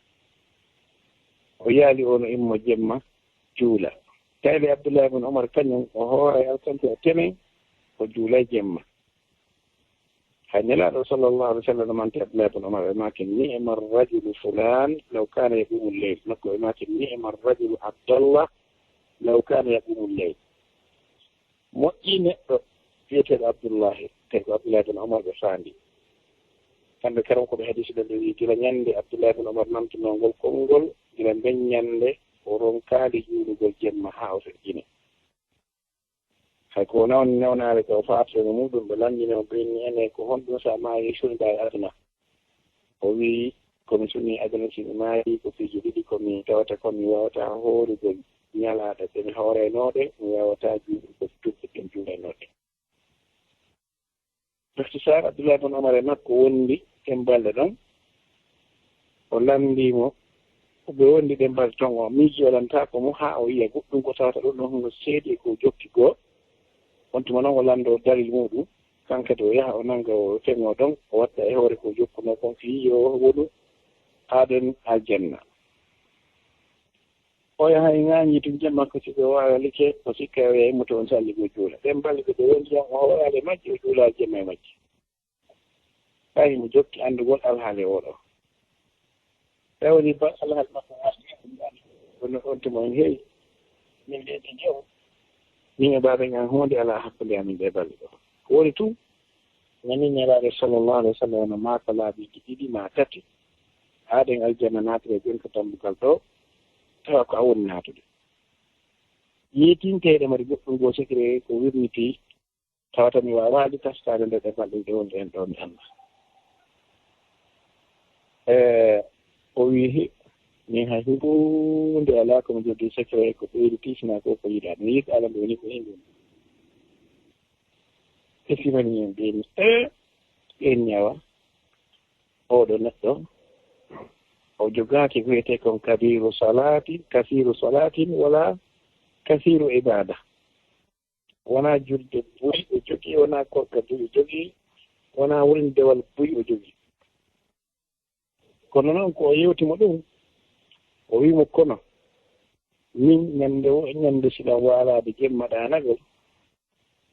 O yaali ono immo jemma juula. Tawi Abdoulahi ibn Omar kañum o hoora e alkanti o tenen o juulay jemma. hay nelaaɗo sallllahu alih w sallam mante Abdoulahi ibn Omar e maake ni'ma rajulu fulan law kana yaqumu lleyl makko e maake ni'ma rajulu Abdallah law kana yaqumu lleyl. moƴƴi neɗɗo wiyeteeɗo Abdoullahi tawi ko Abdoulahi ibn Omar ɓe faandi. kamɓe karam koɓe hadisi ɗo ɓe wi gila ñannde Abdoulahi ibn Omar namtinongol konngol gila nden ñannde o ronkaali juulugol jemma haa o feƴƴine. hay ko nawnaare ko faateno muɗum ɓe lanndine o ɓenni ene ko honɗum so a maayi suniɗa e aduna. o wii komi suni aduna si mi maayi ko piiji ɗiɗi komi tawata komi wawata hoorugol ñalaaɗe ɓe mi hoorenooɗe mi wawata juulugol duɓɓe ɗen juulenooɗe. Ihtisar Abdoulahi ibn Omar e makko wondi ɗembalɗe ɗon o lamndimo ɓe wondi ɗembalɗe ton o miiji olantako mo haa o yiya goɗɗum ko tawata ɗum ɗon hono seeɗi ko jokki goo on tuma noon o lanndo dalil muɗum kankadi o yaha o nannga o teŋo ɗon o watta e hoore ko jokkuno kon fi yo wonu aaden aljanna. o yaha e ŋaañi tum jemma ko siɓe waawa like o sikka o yaha immoto on salligo juula ɗembalɗe ɓe wondi on o hoorale majji o juula jemma e majji ɓayi mo jokki anndugol alhaali oɗo tawni ba alhaali makko waɗi on tuma en heewi min leydi jew min e baaɓe ngan hunde alaa hakkunde amin ɓe balɗe ɗo ko woni tum nani nelaaɗo sallllahu alih wa sallam no maaka laaɓiji ɗiɗi ma tati haaɗen aljanna naatire jon ko tambugal ɗo tawa ko a woni naatude yeetinteeɗe mari goɗɗum goo sikire ko wirniti tawata mi waawaali taskaade nde ɗe balɗe ɗe wonde en ɗo mi annda o wii min hay hunde alaa komi jogii secret ko ɓeydi tiisina ko ko yiɗaa mi yiɗi ala mbi woni ko himɓe e simani en mbimi en ñawa oɗo neɗɗo o jogaaki wiyetee kon kasiru salatin wala kasiru ibada wonaa julde buy o jogii wonaa korka buy o jogii wonaa wulndewal buy o jogii kono noon ko o yewtimo ɗum o wiimo kono min ñannde o e ñannde siɗam waalaade jemma ɗaanagol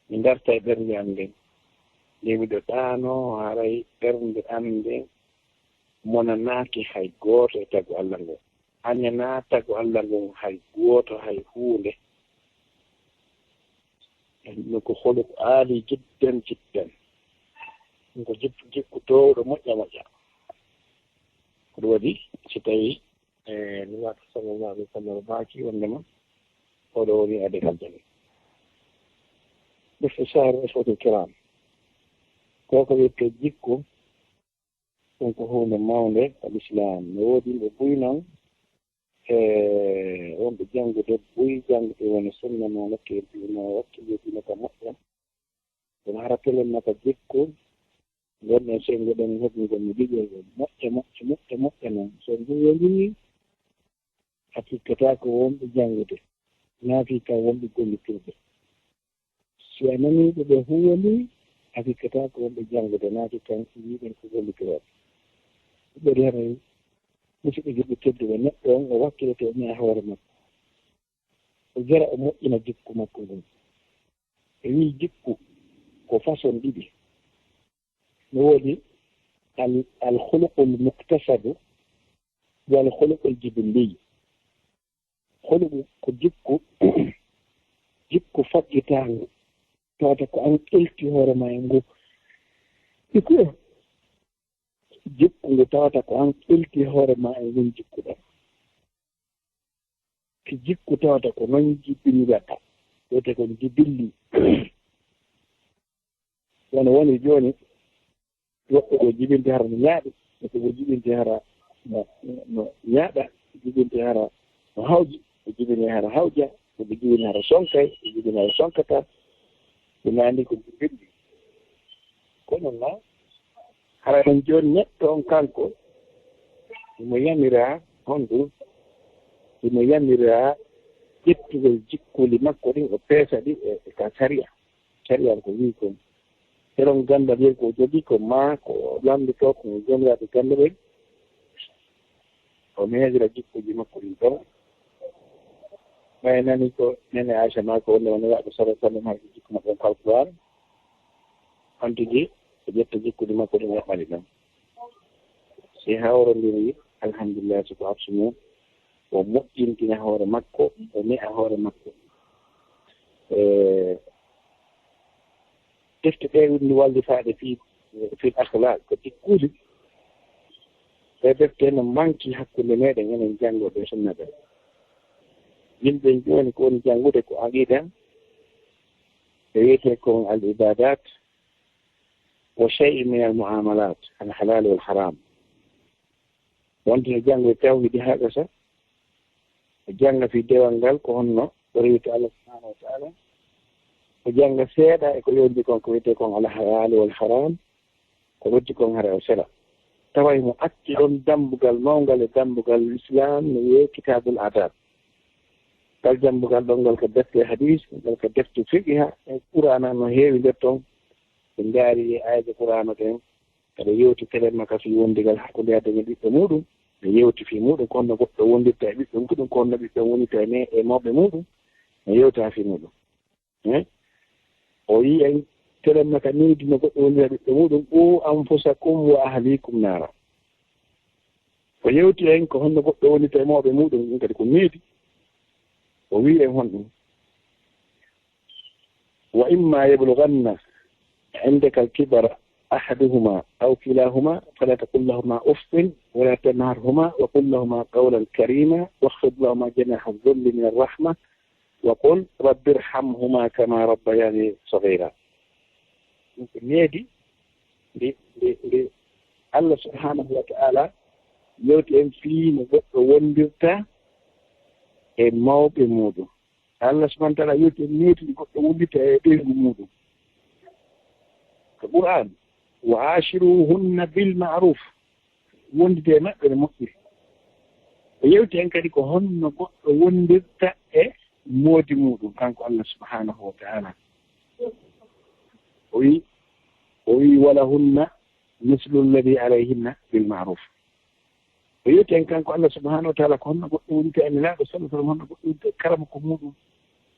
mi ndarta e ɓernde am nden nde miɗo ɗaano haray ɓernde am nden monanaaki hay gooto e tagu Allah ngo añanaa tagu Allah ngon hay gooto hay huunde ɗum ko holu ko aali jiddan ɗum ko jikku towɗo moƴƴa ko ɗum waɗi si tawii nulaaɗo sallallahu alih wa sallam maaki wondema oɗo woni ade aljana باختصار إخوة الكرام koko wiyete jikku ɗum ko hunde mawnde al'islam no woodi ɓe buy noon wonɓe janngude buy janngude woni sunna no nokke no wakkile dina ka moƴƴa ɗum hara pellen naka jikku gonɗen sengoɗen heɓugol no ɗiɗol moƴƴa noon so nduwodini hakkikata ko wonɓe janngude naafi ka wonɓe gollitirɓe si a naniiɓe ɓe huwoni hakkikata ko wonɓe janngude naafi kan yiiɗen ko gollitirooɓe ɓeɗi hara musidɓe jiɗɓe tedduɓe neɗɗo on o wakkilete o miya hoore makko o jara o moƴƴina jikku makko ngon e wii jikku ko façon ɗiɗi no woodi alhuluqul muktasabu wal huluqul jibilliy huluqu ko jikku faƴƴitaango tawata ko an ƴelti hoore ma e ngu iko jikku ngu tawata ko an ƴelti hoore ma e ngun jikkuɗa ko jikku tawata ko noon jibbiniɗaɗa wiyete kon jibilli wono woni jooni woɓɓe ko jibinte hara no ñaaɗi woɓɓe ko jibinte hara no ñaaɗa jibinte hara no hawji ɓe jibine hara hawja ɓe jibine hara sonkay ɓe jibine hara sonkata ɓe naandi ko jibilli kono noon hara en jooni neɗɗo on kanko imo yamiraa honɗum imo yamiraa ƴettugol jikkuli makko ɗin o peesa ɗi e ka sariya ko wii kon eɗon gannda wiyen ko jogii ko ma ko lamdi to ko jomiraɓe gannde ɓen o meeɗira jikkuji makko ɗin ɗon ɓay nani ko nene Aisha ma ko wonde wonde waɗo sala sallam haɗo jikku makko ko alquran on tigi o ƴetta jikkuji makko ɗin waɗɓani ɗon si hawrodiri alhamdulillah siko absu mum o moƴƴintina hoore makko o ne'a hoore makko defte ɗe windi wallifaɗe fi akhlaq ko jikkuji ɗe defte no manki hakkunde meɗen enen janngoɓe sunna ɓe yimɓe joni ko woni janngude ko aqida ɓe wiyete kon al ibadat wa chey min al muamalat al halal wal haram wonde no janngo tawhidi ha ɗosa o jannga fi dewal ngal ko honno o rewita Allah subhanahu wa ta'ala o jannga seeɗa e ko yowndi kon ko wiyete kon al halal wal haram ko roddi kon hara o sela taway mo acci ɗon dambugal mawgal e dambugal l'islam no wiye kitabul adab ngal dambugal ɗon ngal ko defte hadis ngal ko defte fiqiha e qur'ana no heewi nder toon ɓe ngaari e ayde qur'ana ɗen kada yewti telemma ka fi wondigal hakkunde addañe ɓiɓɓe muɗum ɓe yewti fi muɗum ko honno goɗɗo wondirta e ɓiɓɓe muɗum ko honno ɓiɓɓe wonirta e mawɓe muɗum no yewta fi muɗum o wi en telemma ka niidi no goɗɗo wondira ɓiɓɓe muɗum o anfusakum wa ahlikum nara o yewti en ko honno goɗɗo wonirta e mawɓe muɗum ɗum kadi ko niidi o wi en honɗum wa imma yablughanna indaka al-kibara أحدهما أو كلاهما فلا تقل لهما أف ولا تنهرهما وقل لهما قولا كريما واخفض لهما جناح الذل من الرحمة وقل رب ارحمهما كما ربياني صغيرا. نيدي الله سبحانه وتعالى يوتي في نبوة وندرتا موب مودو الله سبحانه وتعالى يوتي نيدي نبوة وندرتا مودو القرآن وعاشروهن بالمعروف wondide maɓɓe no moƴƴi o yewti hen kadi ko honno goɗɗo wondirta e moodi muɗum kanko Allah subhanahu wa ta'ala o wi walahunna mislu alladi alayhinna bilmaruf o yewti hen kanko Allah subhanahu wa ta'ala ko honno goɗɗo wondirta e nelaɗo sallallahu alaihi wasallam honno goɗɗo wondirta karama ko muɗum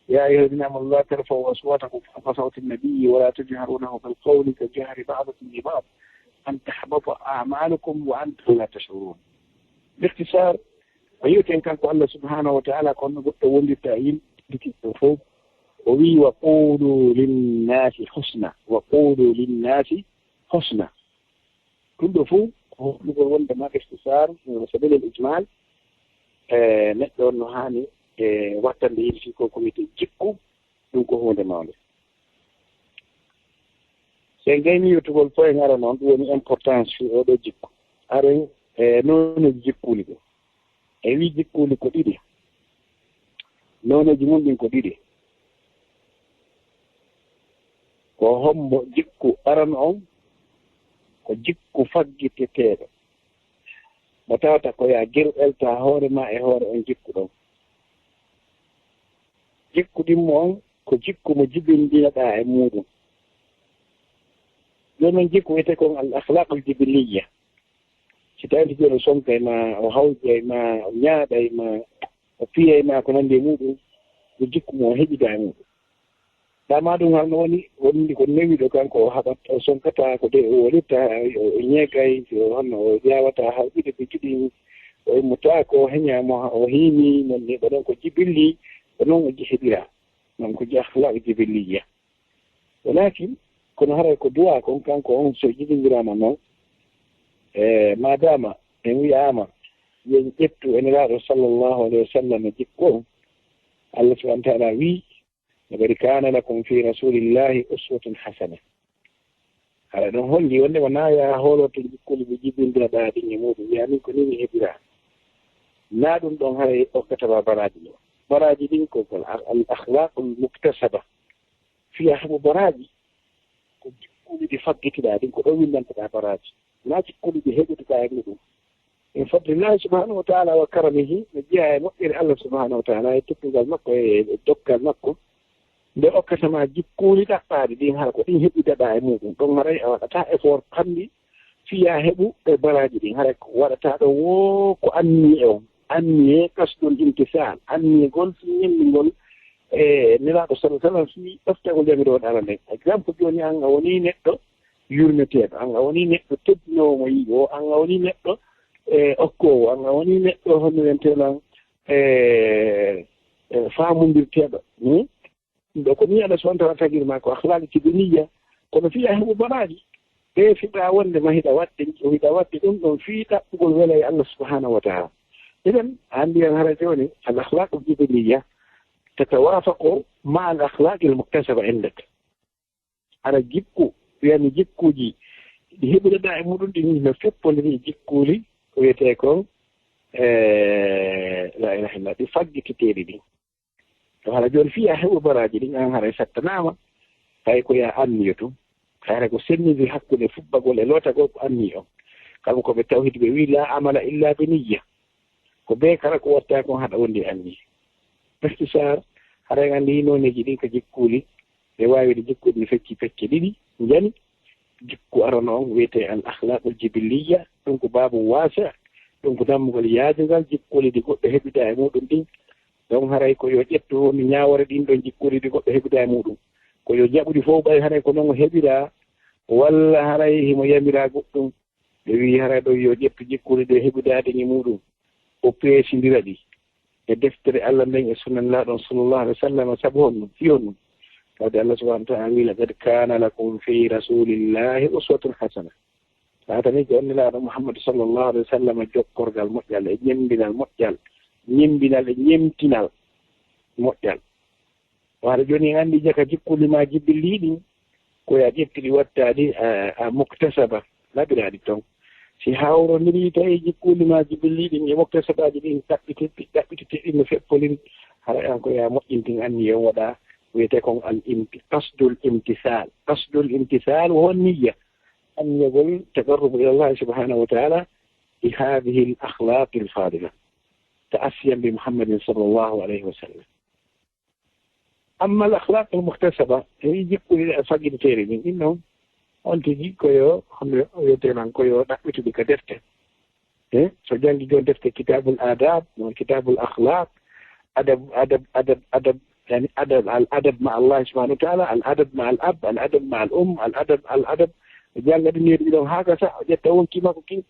يا أيها الذين آمنوا لا ترفعوا أصواتكم فوق صوت النبي ولا تجهروا له بالقول كجهر بعضكم لبعض أن تحبط أعمالكم وأنتم لا تشعرون. باختصار ويمكن كان الله سبحانه وتعالى كنا قلت ولي التعيين لكتفوق وقولوا للناس حسنا وقولوا للناس حسنا كل فوق هو نقول ولد ما باختصار من سبيل الإجمال نقدر نهاني wattande yiɗi fi ko wiyete jikku ɗum ko hunde mawde sen gayni yettugol fof en ara noon ɗum woni importance fi oɗo jikku aren noneji jikkuli ɗo e wi jikkuli ko ɗiɗi noneji mum ɗin ko ɗiɗi ko hombo jikku arano on ko jikku faggiteteɗo mo tawata ko ya geru elta hoore ma e hoore on jikku ɗon jikku ɗimmo on ko jikku mo jibindinaɗa e muɗum jonon jikku wiyete kon al akhlaqul jibiliya si tawi joni o sonka e ma o hawja e ma o ñaaɗa e ma o piya e ma ko nandi e muɗum ko jikku mo o heɓida e muɗum dama ɗum halno woni ko newiɗo kanko o haɓat o sonkata ko de o waɗirta o ñeegay honno o ƴawata hawɓide ko jiɗi o immota ko heñamo o hiimi nonne ko ɗon ko jibilli ko noon o heɓira noon ko akhlaq jibiliya walakin kono haray ko duwa kon kanko on so jiɗindirama noon madama en wiyama yen ƴettu eniraɗo sallllahu alayhi wa sallam jikku on Allah subhanahu wa ta'ala wi laqad kana lakum fi rasulillahi uswatun hasana haɗa ɗon holli wonde wona ya holoto jikkuli ɓe jibindiraɗa ɗin e muɗum wiyamin ko ni mi heɓira na ɗum ɗon haray okkataba baraji ɗo baraji ɗin ko al akhlaqul muktasaba fiya hamo baraji ko jikkuɗi ɗi faggitiɗa ɗin ko ɗo windanteɗa baraji na jikkuɗi ɗi heɓitoɗa e muɗum min fadlillahi subhanahu wa ta'ala wa karamihi no jeeya e moƴƴere Allah subhanahu wa ta'ala e teppugal makko e dokkal makko nde okkatama jikkuɗi ɗaɓɓaɗi ɗin hala ko ɗin heɓitaɗa e muɗum ɗon haray a waɗata effort kamɗi fiya heɓu e baraji ɗin hara ko waɗata ɗo wo ko anni e on anniye kasɗol imtisal annigol ñemmingol e nelaɗo sala sallam fi ɗoftagol jamiroɗo ala nden exemple joni an a woni neɗɗo yurmeteɗo an a woni neɗɗo teddinomo yi o an a woni neɗɗo e okkowo an a woni neɗɗo honnowentelan famodirteɗo ɗum ɗo ko mi aɗa sontana tagirma ko akhlaqi tibiniya kono fiya heɓu baraji ɓe fiɗa wonde ma hiɗa waɗde ɗum ɗon fii ɗaɓɓugol wela e Allah subhanahu wa taala idan andiyan hara joni al akhlaqu jibiniya tatawafaqu ma al akhlaqi al muktasaba indak hara jikku yani jikkuji ɗi heɓuɗeɗa e muɗum ɗi no feppodiri jikkuli ko wiyete kon la ilaha illallah ɗi faggititeɗi ɗin to hara joni fiya heɓu baraji ɗin an hara sattanama hay ko ya anniyo tum hayre ko sennidi hakkude fuɓɓagol e lootagol ko anni on kamɓe koɓe tawhid ɓe wi la amala illa be niyya ko be kala ko watta kon haɗa wondi anni ihtisar haray andi noneji ɗin ko jikkuli ɓe wawide jikkuɗi no fecce ɗiɗi jani jikku arano on wiyete al akhlaqul jibiliya ɗum ko babu wasa ɗum ko dammugol yaajungal jikkuli ɗi goɗɗo heɓida e muɗum ɗin donc haray ko yo ƴettu woni ñawore ɗin ɗon jikkuli ɗi goɗɗo heɓida e muɗum ko yo jaɓuɗi fof ɓay haray ko noon o heɓira walla haray himo yamira goɗɗum ɓe wi haray ɗo yo ƴettu jikkuli ɗe heɓidade e muɗum o peesindira ɗi e deftere Allah nden e sunnallaɗon sallllahu alih wa sallam saabu honɗum fiyon ɗum tawde Allah subahanahu wa taala wi laqad kana lakum fi rasulillahi uswatun hasana tatani ko onnilaɗo Muhammadu sallllahu alih wa sallam jokkorgal moƴƴal e ñembinal moƴƴal ñembinal e ñemtinal moƴƴal waɗa joni andi jaka jikkuli jibilliɗi koya ƴettiɗi wattaɗi a muktasaba laɓiraɗi toon si hawrodiri tawi jikkuli jibilliɗi e muktasabaji ɗin ɗaɓɓititeɗi no feppolin hara an koya moƴƴintin anni yon waɗa wiyete kon qasdul imtisal won niyya anniyagol taqarrubu ila Allah subhanahu wa taala bi hadihi al akhlaq al fadila ta'assiyan bi Muhammadin sallallahu alayhi wa sallam. أما الأخلاق المكتسبة هي جيكولي أفاقين تيري من إنهم أنت جيكويو هم يتنان كويو نحوتو بك دفتة سجان جون دفتة كتاب الآداب وكتاب الأخلاق أدب يعني الأدب مع الله سبحانه وتعالى الأدب مع الأب الأدب مع الأم الأدب جان قد نير إلهم هكذا جتاون كيما كي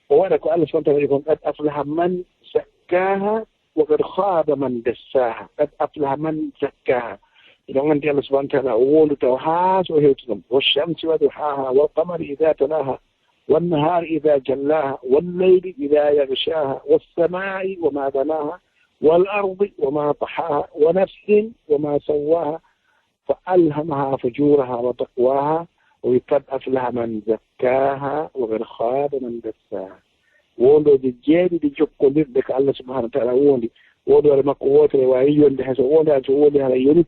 وأنا الله سبحانه وتعالى يقول قد أفلح من سكاها وقد خاب من دساها قد أفلح من زكاها إذا أنت الله سبحانه وتعالى أول توحاس وهيتهم والشمس وضحاها والقمر إذا تلاها والنهار إذا جلاها والليل إذا يغشاها والسماء وما بناها والأرض وما طحاها ونفس وما سواها فألهمها فجورها وتقواها وقد أفلح من زكاها وقد خاب من دساها wondoje jeeɗiɗi jokkodirɗe ko Allah subahanahu wa taala wondi wondoore makko wotere wawi yonde hay so wonde so wondi hara yoni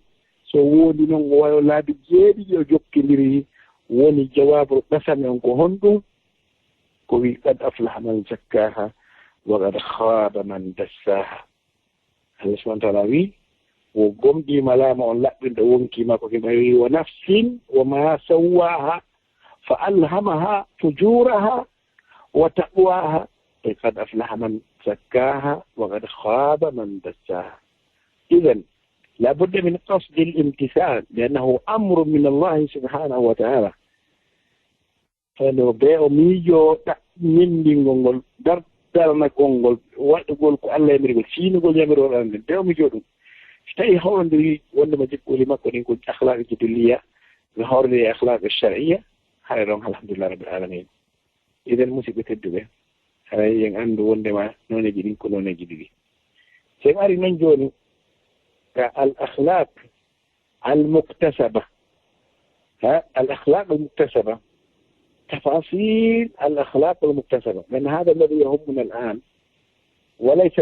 so wondi noon o wawi laabi jeeɗiɗi o jokkidiri woni jawabu ɗasame on ko honɗum ko wi qad aflaha man zakkaha wa qad khaba man dassaha Allah subahanahu wa taala wi wo gomɗima laama on laɓɓinɗo wonkima ko kima wi wa nafsin wa ma sawwaha fa alhamaha fujuraha wa taqwaha قد أفلح من زكاها وقد خاب من دساها. إذن لابد من قصد الامتثال لأنه أمر من الله سبحانه وتعالى. فلو بيو ميجو من دينغول دارنا كونغول واتغول كو الله يمرغول فينغول يمرغول أندن بيو ميجو دون اشتاي هورندري وندما جيكولي ماكو دين كو أخلاق الجبلية هورندري أخلاق الشرعية خيرهم الحمد لله رب العالمين. إذن موسيقى تدوه haray yen anndu wondema noneji ɗin ko noneji ɗiɗi sen ari noon jooni ka al akhlaq al muktasaba al akhlaq al muktasaba تفاصيل الأخلاق المكتسبة لأن هذا الذي يهمنا الآن وليس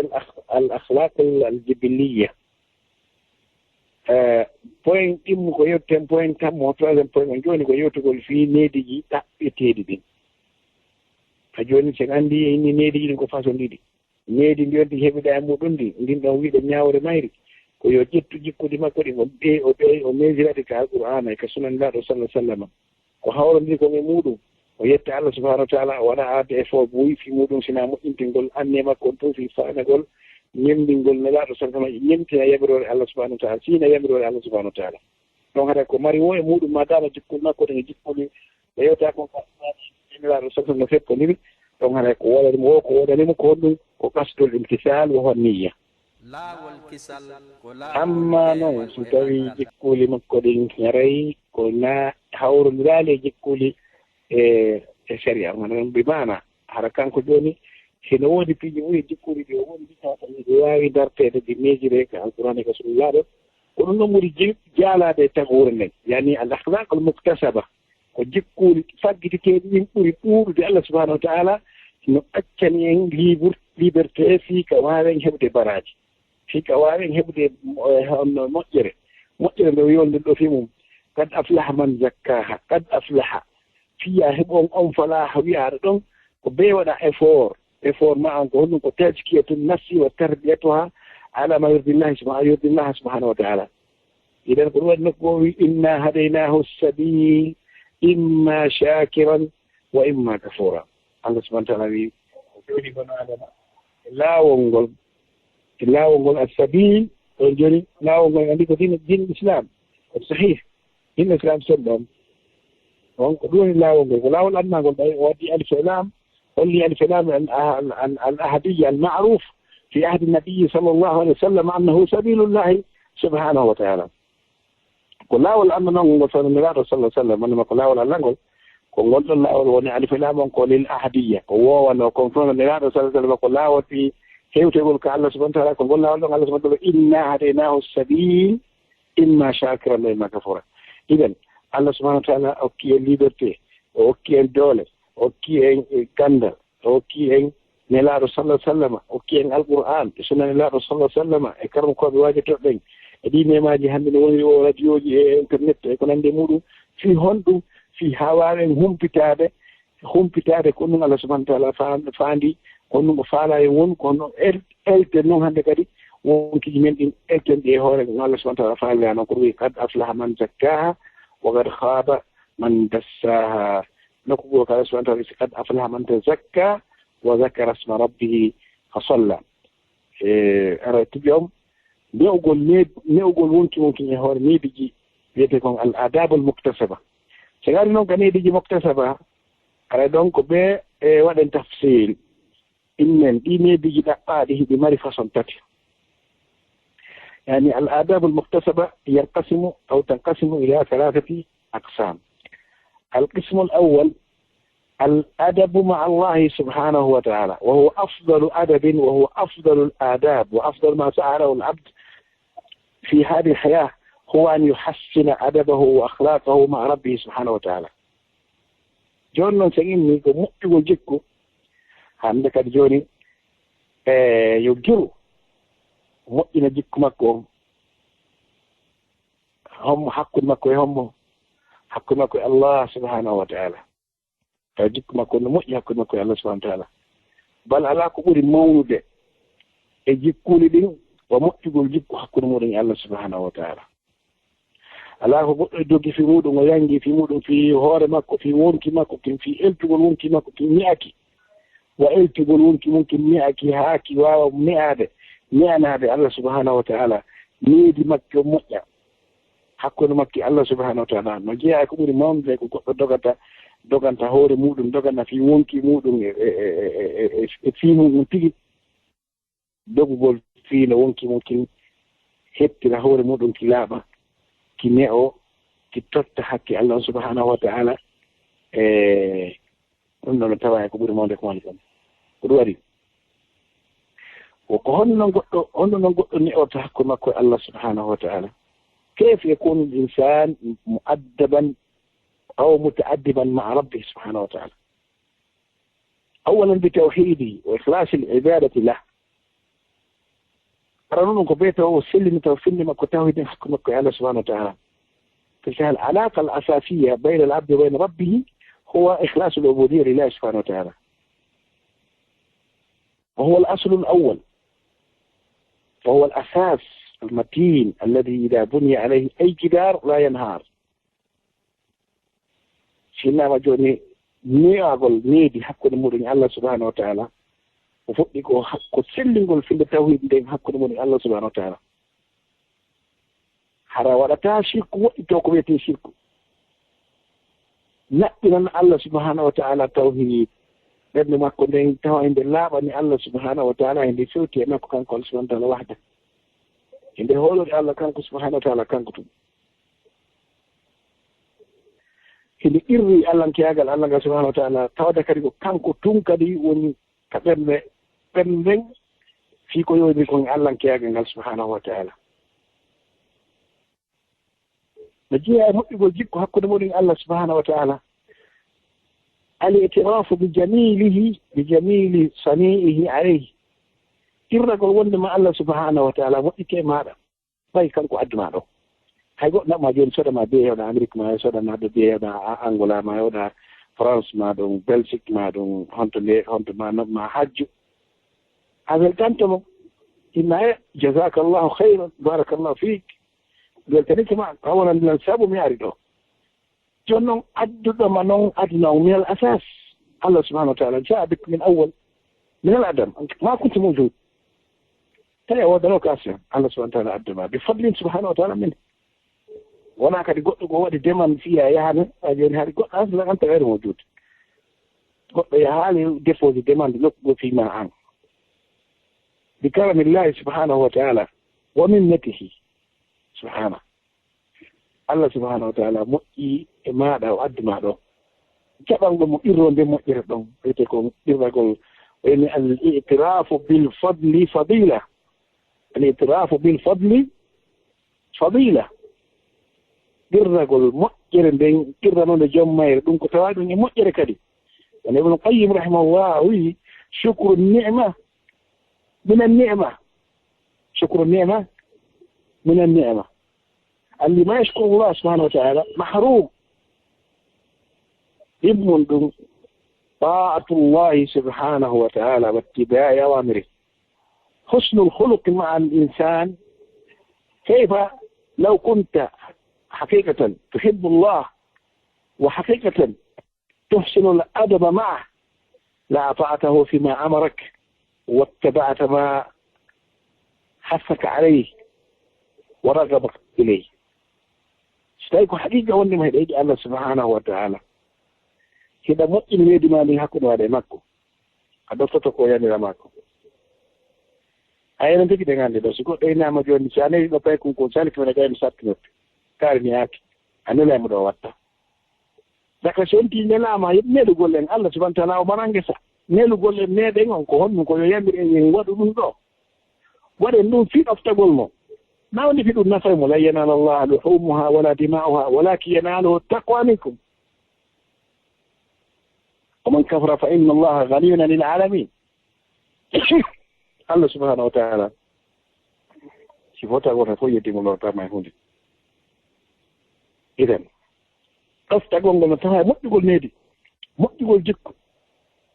الأخلاق الجبلية point ɗimmu ko yetten point tammo troisiéme point on jooni ko yewtugol fii neediji ɗaɓɓeteeɗi ɗin a jooni sen anndi inni neediji ɗin ko façon ɗiɗi needi ndi wonti heɓida e muɗum ndi ndin ɗon wiiɗo ñaawre mayri ko yo ƴettu jikkude makko ɗin o mesira ɗi ka alqur'ana e ka sunanlaɗo sallah sallam ko hawrondiri kon e muɗum o yetta Allah subhanahu wa ta'ala wona aade e fo buyi fi muɗum sina moƴƴintingol anne makko on fof fi faanagol ñemdingol nelaɗo sallallahu alaihi wasallam ñemtina yamirore Allah subhanahu wa ta'ala sina yamirore Allah subhanahu wa ta'ala donc hada ko mari wo e muɗum ma dama jikkol makko ɗe jikkoli ɓe yewta ko nelaɗo sallallahu no fekkodiri donc hada ko wodanimo wo ko wodanimo ko honɗum ko qasdul imtisal wo hon niyya amma noon so tawi jikkuli makko ɗin ñarayi ko na hawrodiraali e jikkuli e sharia manan bi mana hara kanko joni hino woodi piiji ɓuri jikkuri ɗi o woni bitata ɗi waawi dartede ɗi meejire ko alqur'an e ko sunnaɗo ko ɗum ɗon ɓuri jaalaade e tagore nden yani al akhlaq al muktasaba ko jikkuli faggititeɗi ɗin ɓuri ɗuuɗude Allah subhanahu wa ta'ala no accani en liberté fii ka waawen heɓde baraji fii ka waawen heɓde honno moƴƴere nde yolnde ɗo fi mum kad aflaha man zakkaha kad aflaha fiya heɓon on falaha wiyaɗo ɗon ko be waɗa effort ma an ko honɗum ko tazkiyatun nafsi wa tarbiyatuha ala ma yurdillahi subhanahu wa ta'ala idan ko ɗum waɗi nokku o wi inna hadaynahu sabil imma shakiran wa imma kafura Allah subhanahu wa ta'ala wi o joni bono adama laawol ngol as-sabil ɗon joni laawol ngol andi ko din islam ko sahih din islam sonɗon on ko ɗum woni laawol ngol ko laawol annagol ɓay o waddi al-islam holli al-islam al-ahadiyya al-ma'ruf fi ahdi an-nabiy sallallahu alayhi wa sallam annahu sabilullahi subhanahu wa ta'ala ko laawol annanongol ngol soniraɗo sallallahu alayhi wa sallam wonima ko laawol annagol ko gonɗon laawol woni al-islam on ko lil ahadiyya ko wowano kon soniraɗo sallallahu alayhi wa sallam ko laawol fi hewtegol ko Allah subhanahu wa ta'ala ko ngol laawol ɗon Allah subhanahu wa ta'ala inna hadaynahu sabil imma shakiran wa imma kafura idan Allah subhanahu wa ta'ala okki en liberté o okki en doole o okki en gandal o okki en nelaaɗo sallallahu alayhi wa sallam okki en alqur'an e sunna nelaaɗo sallallahu alayhi wa sallam e karmakoɓe waajotoɗen e ɗi nemaji hannde no woni o radio ji e internet e ko nande muɗum fi honɗum fi ha wawen humpitade ko ɗum Allah subhanahu wa ta'ala faandi honɗum ko faala e won ko honno elte noon hannde kadi wonkiji men ɗin elten ɗi e hoore no Allah subhanahu wa ta'ala faali noon ko ɗum wi kad aflaha man zakkaha wa kad khaba man dassaha nokku goo ko Allah subhanahu wa ta'ala wi kad aflaha man tazakka wa zakara isma rabbihi fa salla ara tibi om newgol wonki e hoore neediji wiyete kon al adabul muktasaba so gari noon ko neediji muktasaba ara ɗon ko ɓe waɗen tafsil innen ɗi neediji ɗaɓɓaɗi hiɗi mari façon tati يعني الآداب المكتسبة ينقسم أو تنقسم إلى 3 أقسام. القسم الأول الأدب مع الله سبحانه وتعالى وهو أفضل أدب وهو أفضل الآداب وأفضل ما سعره العبد في هذه الحياة هو أن يحسن أدبه وأخلاقه مع ربه سبحانه وتعالى. جون سيني كمؤتو جيكو عندك جوني يجرو moƴƴina jikku makko on hommo hakkude makko e hommo hakkude makko e Allah subhanahu wa ta'ala taw jikku makko no moƴƴi hakkude makko e Allah subhanahu wa ta'ala bal ala ko ɓuri mawnude e jikkuli ɗin wa moƴƴugol jikku hakkude muɗum e Allah subhanahu wa ta'ala ala ko goɗɗo jogi fi muɗum o yangi fi muɗum fi hoore makko fi wonki makko fi eltugol wonki makko fi mi'aki wa eltugol wonki mi'aki haaki wawa mi'anade Allah subhanahu wa ta'ala needi makke moƴƴa hakkude makke Allah subhanahu wa ta'ala no jeeya ko ɓuri mawnude ko goɗɗo doganta hoore muɗum dogana fi wonki muɗum e fi muɗum tigi dogugol fi no wonki mum kin hettira hoore muɗum ki laaɓa ki ne'o ki totta hakke Allah subhanahu wa ta'ala ɗum ɗo no tawa ko ɓuri mawnude ko woni ɗon ko ɗum waɗi وكون نقول نقطة حكم الله سبحانه وتعالى كيف يكون الإنسان مؤدبا أو متأدبا مع ربه سبحانه وتعالى أولا بتوحيده وإخلاص العبادة له قرروا بيته وسلم توفيل ما كتوحيد حكم الله سبحانه وتعالى فالعلاقة الأساسية بين العبد وبين ربه هو إخلاص العبودية لله سبحانه وتعالى وهو الأصل الأول وهو الأساس المتين الذي إذا بني عليه أي جدار لا ينهار شينا ما جوني ni'agol needi hakkude muɗum Allah subhanahu wa ta'ala o fuɗɗi ko sellingol finde tawhid nden hakkude muɗum Allah subhanahu wa ta'ala hara waɗata shirku woɗɗito ko wiyete shirku naɓɓinan Allah subhanahu wa ta'ala tawhid ɓernde makko nden tawa inde laaɓani Allah subhanahu wa ta'ala ende fewti e makko kanko Allah subhanahu wa ta'ala wahda ende hoolode Allah kanko subhanahu wa ta'ala kanko tum hende irri allahnkiyagal Allah ngal subhanahu wa ta'ala tawde kadi ko kanko tum kadi woni ka ɓernde nden fii ko yowdiri kon allahnkiyagal ngal subhanahu wa ta'ala no jeeya e moƴƴugol jikko hakkude muɗum Allah subhanahu wa ta'ala al-i'tirafu bi jamili sani'ihi alayhi irragol wonde ma Allah subhanahu wa ta'ala moƴƴike maɗa ɓay kanko adduma ɗo hay goɗɗo naɓma joni sodama biye hewɗa Amérique ma sodana ɗo biye hewɗa Angola ma hewɗa France ma ɗum Belgique ma ɗum honto ma naɓma hajju a weltantomo inna e jasakallahu hayran barakallahu fik weltanitoma a wonandilan saabu mi ari ɗo joni noon adduɗoma noon aduna o min al asas Allah subhanahu wa ta'ala jaa bik min awwal min al adam ma kunti mawjud tawi a wodano occasion Allah subhanahu wa ta'ala adduma bi fadlin subhanahu wa ta'ala min wona kadi goɗɗo ko waɗi deman fiya yahane a joni haɗi goɗɗo asla anta gayre mawjud goɗɗo yahaali déposé demande nokkugo fima an bi karamillahi subhanahu wa ta'ala wa minnatihi subhana Allah subhanahu wa ta'ala moƴƴi e maɗa o adduma ɗo jaɓango mo irro nde moƴƴere ɗon wiyete ko ɗirragol wayni al-i'tirafu bil fadli fadila al-i'tirafu bil fadli fadila ɗirragol moƴƴere nden ɗirranode joom mayre ɗum ko tawa ɗum e moƴƴere kadi wona Ibn Qayyim rahimahullah wi shukru ni'ma min an-ni'ma shukru ni'ma min an-ni'ma اللي ما يشكر الله سبحانه وتعالى محروم ابن طاعة الله سبحانه وتعالى واتباع أوامره حسن الخلق مع الإنسان كيف لو كنت حقيقة تحب الله وحقيقة تحسن الأدب معه لأطعته فيما أمرك واتبعت ما حثك عليه ورغبك إليه ستايكو حقيقة واني ما يدعي الله سبحانه وتعالى كده مؤمن ويدي مالي هكذا وعلي ماكو أدفتكو يعني لماكو أيضا تكي دنغان دي دوسي كو دينا مجوني ساني لبايكو كون سالك من أجاين ساتنوت كارني هاكي أنا لا مدواتا daga sonti nelama neɗu gollen Allah subhanahu wa ta'ala o manangesa nelu gollen meɗen on ko honɗum ko yo yamir en waɗu ɗum ɗo waɗen ɗum fiɗoftagol mo nawni fi ɗum nafay mo lan yanala Allah luhumuha wala dima'uha walakin yanaluhu taqwa minkum ومن كفر فإن الله غني عن العالمين الله سبحانه وتعالى sifota gota fof yettimolortama e hunde iden ɗoftagol ngol no tawa e moƴƴugol needi moƴƴugol jikku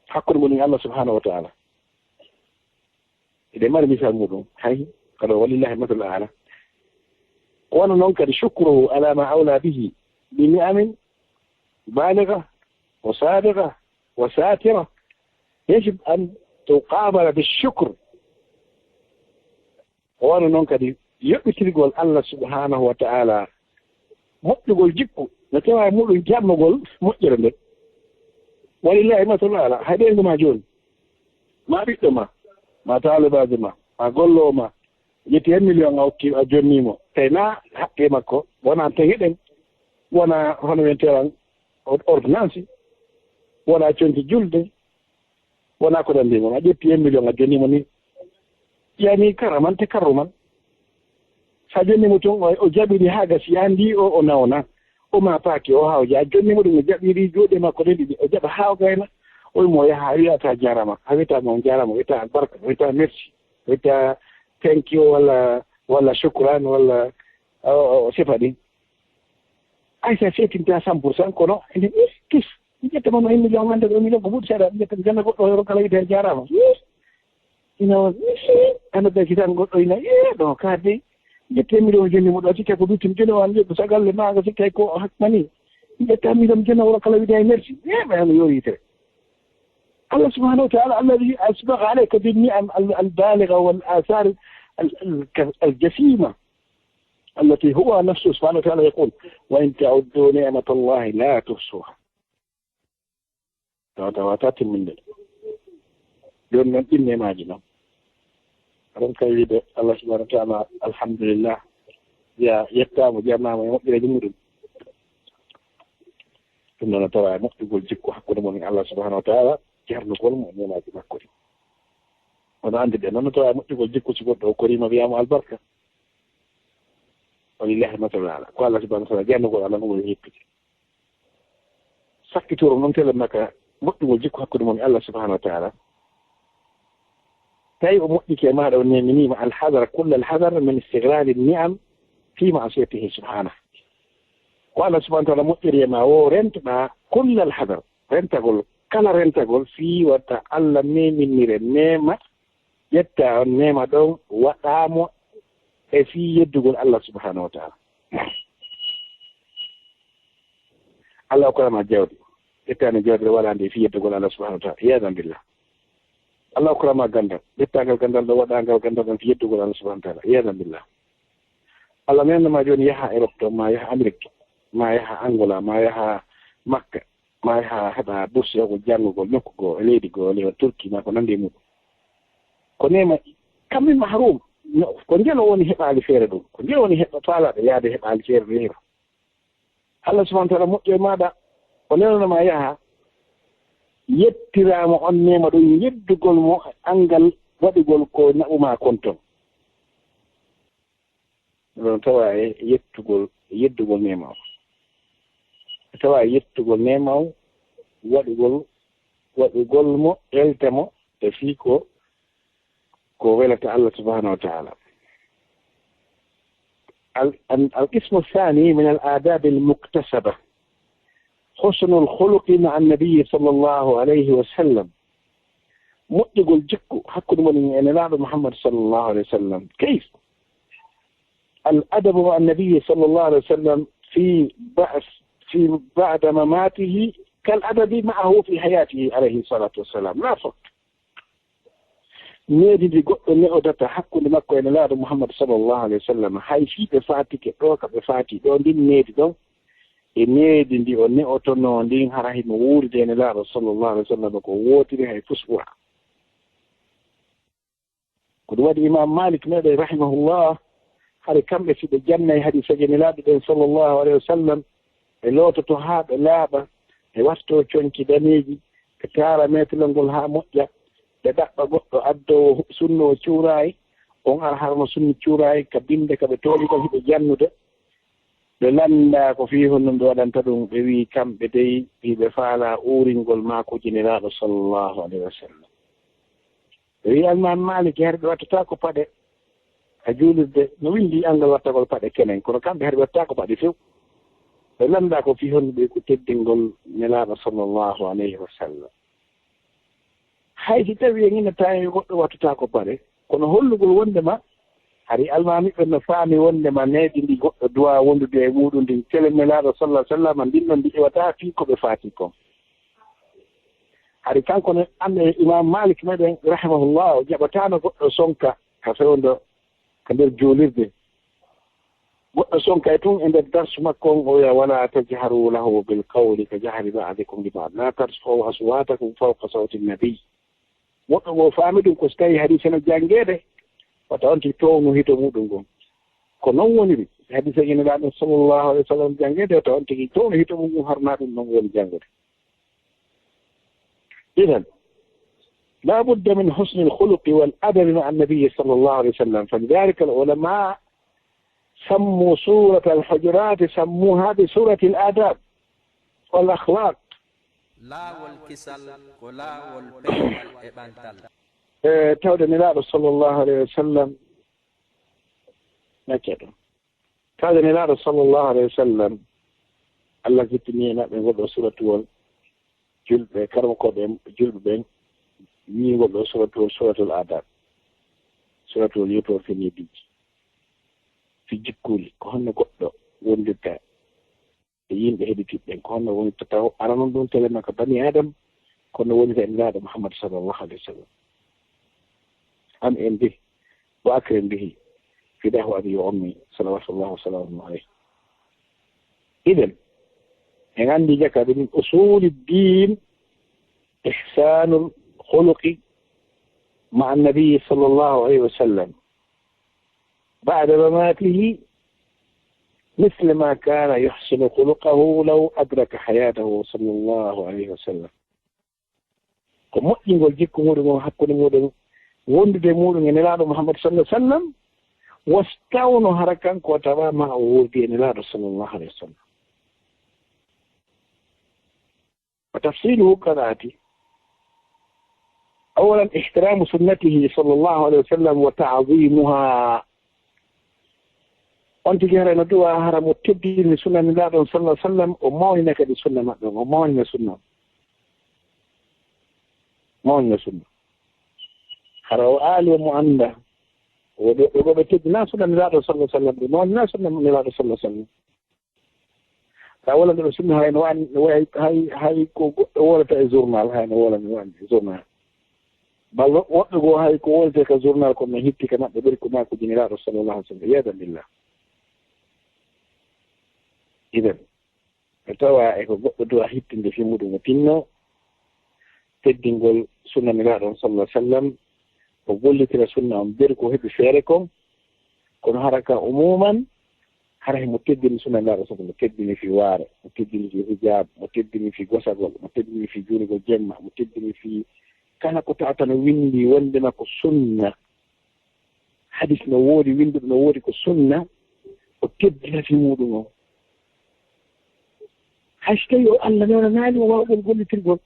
hakkude muɗum Allah subhanahu wa ta'ala eɗen mari misal muɗum hay kada walillahi mathal ala wona noon kadi shukruhu ala ma awla bihi bi ni'amin baligha wa sadiqa wa satira يجب أن تقابل بالشكر wona noon kadi yoɓɓitirgol Allah subhanahu wa ta'ala moƴƴugol jikku no tawa e muɗum jammugol moƴƴere nde walillahi mathal ala haɗengo ma joni ma ɓiɗɗo ma talibaji ma gollowo ma yetti 1 million a hokki a jonnimo tawi na haqqe makko wona tahiɗen wona hono wiyeteran ordonnance wona conti julde wona ko dandimo a ƴetti 1 million a jonnimo ni yani karaman te karruman sa jonnimo toon o jaɓiri ha gasi andi o nawna o ma paaki o hawja a jonnimo ɗum o jaɓiri juuɗe makko ɗe ɗiɗi o jaɓa ha o gayna oymo yaha a wiyata jarama a wiyatama on jarama o wiyata albarka o wiyata merci o wiyata thank you walla shukran walla o sifa ɗin ay sa feetinta 100% kono enen kis mi ƴettama no 1 million hande ɗo million ko ɓuuri seeɗa mi ƴetta janna goɗɗo o kala wiyete jarama ina anada kitan goɗɗo ina ɗo kaade ƴette million jonni mo ɗo sikkay ko duttim joni o an jeɗɗo sagalle maaga sikkay ko hakmani يتعمدهم جنة ورقل بداية مرسي ما يوريته الله سبحانه وتعالى الذي أسبغ عليك بالنعم البالغة والآثار الجسيمة التي هو نفسه سبحانه وتعالى يقول وإن تعدوا نعمة الله لا تحصوها تواتات من ذلك دون من إني ماجنا أرم كيد الله سبحانه وتعالى الحمد لله يا يكتاب جامع ويمقل جمهور إننا ترى مقتل جيكو حقنا من الله سبحانه وتعالى جهرنا كل مؤمن ماجنا كوري وأنا عندي بأننا ترى مقتل جيكو سبحانه وكوري ما بيعمل البركة ولله مثل على قال الله سبحانه وتعالى جاء نقول على نقول هيك سكتوا من لما مقتل جيكو حقنا من الله سبحانه وتعالى تاي أمتي كما لو نمني مع الحذر كل الحذر من استغلال النعم في معصيته سبحانه قال سبحانه وتعالى مؤتري ما هو رنت ما كل الحذر رنت أقول كلا رنت أقول في وتعلم من النعمة يتع النعمة دون وتعامو في يدقل الله سبحانه وتعالى الله أقول ما جاودي يتعني جاودي ولا عندي في يدقل الله سبحانه وتعالى عياذا بالله الله أكرم gandal bettagal gandal do wadangal gandal dan fiyettugol Allah subhanahu wa ta'ala yadan billah Allah men ma joni yaha Europe ma yaha Amerique ma yaha Angola ma yaha Makka ma yaha hada bursi ko jangugol nokkugo leydi go le Turki ma ko nande mum ko nema kammi mahrum ko ngelo woni hebaali fere dum ko ngelo woni heba fala de yaade hebaali fere rehira Allah subhanahu wa ta'ala mujje maada ko neno ma yaha yettirama on nema ɗum yeddugol mo angal waɗigol ko naɓuma konton ɗon tawa e yeddugol nema o tawa e yettugol nema o waɗugol mo eltamo e fii ko welata Allah subhanahu wa ta'ala القسم الثاني من الآداب المكتسبة حسن الخلق مع النبي صلى الله عليه وسلم مؤدق الجكو حق من أن لا محمد صلى الله عليه وسلم كيف الأدب مع النبي صلى الله عليه وسلم في بعد مماته كالأدب معه في حياته عليه الصلاة والسلام لا فرق نيدي دي قد نعودة حق لمكو أن لا محمد صلى الله عليه وسلم هاي في بفاتي كروك بفاتي دون دي نيدي دون إنيدي دي أني أتنو دين هراهي مورد أن لا صلى الله عليه وسلم كو ووتي هاي فسبوع قد ودي إمام مالك نادي رحمه الله هاري كم بسي بجنة هاري سجن الله صلى الله عليه وسلم اللو تتوهاب اللابة وستو چونكي دانيجي كتارا ميتلن قلها مؤجة daɗɗa goɗɗo addowo sunno cuurayi on ara harno sunni cuurayi ka binde ka ɓe tooli kam hiɓe jannude ɓe landa ko fii honno ɓe waɗanta ɗum ɓe wi kamɓe dey hiɓe faala uuringol makuji nelaɗo sallllahu alayhi wa sallam ɓe wi alman maliki har ɓe wattata ko paɗe a juulirde no windi angal wattagol paɗe kenen kono kamɓe har ɓe watta ko paɗe few ɓe landa ko fii honno ɓe ko teddingol nelaɗo sallllahu alayhi wa sallam hay si tawi en ina tawi goɗɗo wattata ko paɗe kono hollugol wondema hari almamiɓe no faami wondema needi ndi goɗɗo duwa wondude e muɗum ndin telemelaɗo sallah sallam ndin ɗon ndi ƴewata fii koɓe faati kon hari kanko ne ande imam malik meɗen rahimahullah o jaɓatano goɗɗo sonka ka fewdo ko nder juulirde goɗɗo sonka e tun e nder darsu makko on oya wala tajharu lahu bil qawli ka jahri ba'dikum li ba'd la tarfa'u aswatakum fawqa sawti an-nabiy woɗɗo ngo faami ɗum ko so tawi hadise no jangede wata on ti townu hito muɗum gon ko noon woniri hadise inoɗaɗo sallllahu alayhi wa sallam jangede wata on tigi townu hito mum harna ɗum noon woni jangude إذن لا بد من حسن الخلق والأدب مع النبي صلى الله عليه وسلم فلذلك العلماء سموا سورة الحجرات سموها بسورة الآداب والأخلاق لا والكسل ولا والبيع والإبانتال تود نلاد صلى الله عليه وسلم نكده تود نلاد صلى الله عليه وسلم الله جتنينا من قبل سورة وال جلب كرم قدم جلب بين من قبل سورة الآداب سورة اليوتو في نبي في جكولي كهن قبل وندتا e yimɓe heɗitiɓɓen ko honno woni taw ara noon ɗum telema ko bani adam kono woni ko enniraaɗo Muhammad sallallahu alayhi wa sallam am en mbihi wa akren mbihi fidahu abi wa ummi salawatullahu wasalamu alayhi iɗen en anndi jakkaɓe min usuli ddin ihsanul khuluqi مع النبي صلى الله عليه وسلم بعد مماته مثل ما كان يحسن خلقه لو أدرك حياته صلى الله عليه وسلم ko moƴƴingol jikku muɗum o hakkude muɗum wondude muɗum e nelaaɗo Muhammad sallallahu alaihi wasallam wastawno hara kanko tawama o woodi e nelaaɗo sallallahu alaihi wasallam wa tafsiluhu kadaati أولا احترام سنته صلى الله عليه وسلم وتعظيمها أنت جهر ندوها هرم وتبدي لسنة الله صلى الله عليه وسلم وماونا كدي سنة مقدم وماونا سنة ماونا سنة هرو آل ومعنده وبتبدي ناس سنة الله صلى الله عليه وسلم وماونا سنة الله صلى الله عليه وسلم أولا السنة هاي نوعا هاي أولا تأزورنا هاي أولا نوعا زورنا بل وقتو هاي كولته كزورنا كنا هيتي كما بدركو ما كجنرال صلى الله عليه وسلم عياذا بالله إذن فتوى إيكو وقتو هيتي اللي في مدو متنو تدنقل سنة نرال صلى الله عليه وسلم وقول لك سنة بدركو هيتي فيركم كن حركة عموما حركة متدني سنة نرال صلى الله عليه وسلم متدني في وارع متدني في حجاب متدني في قصد متدني في جوني والجمع متدني في kana ko tawata no windi wondema ko sunna hadis no woodi winduɗo no woodi ko sunna o teddina fi muɗum o hay so tawi o Allah newnaani o waawgol gollitirgol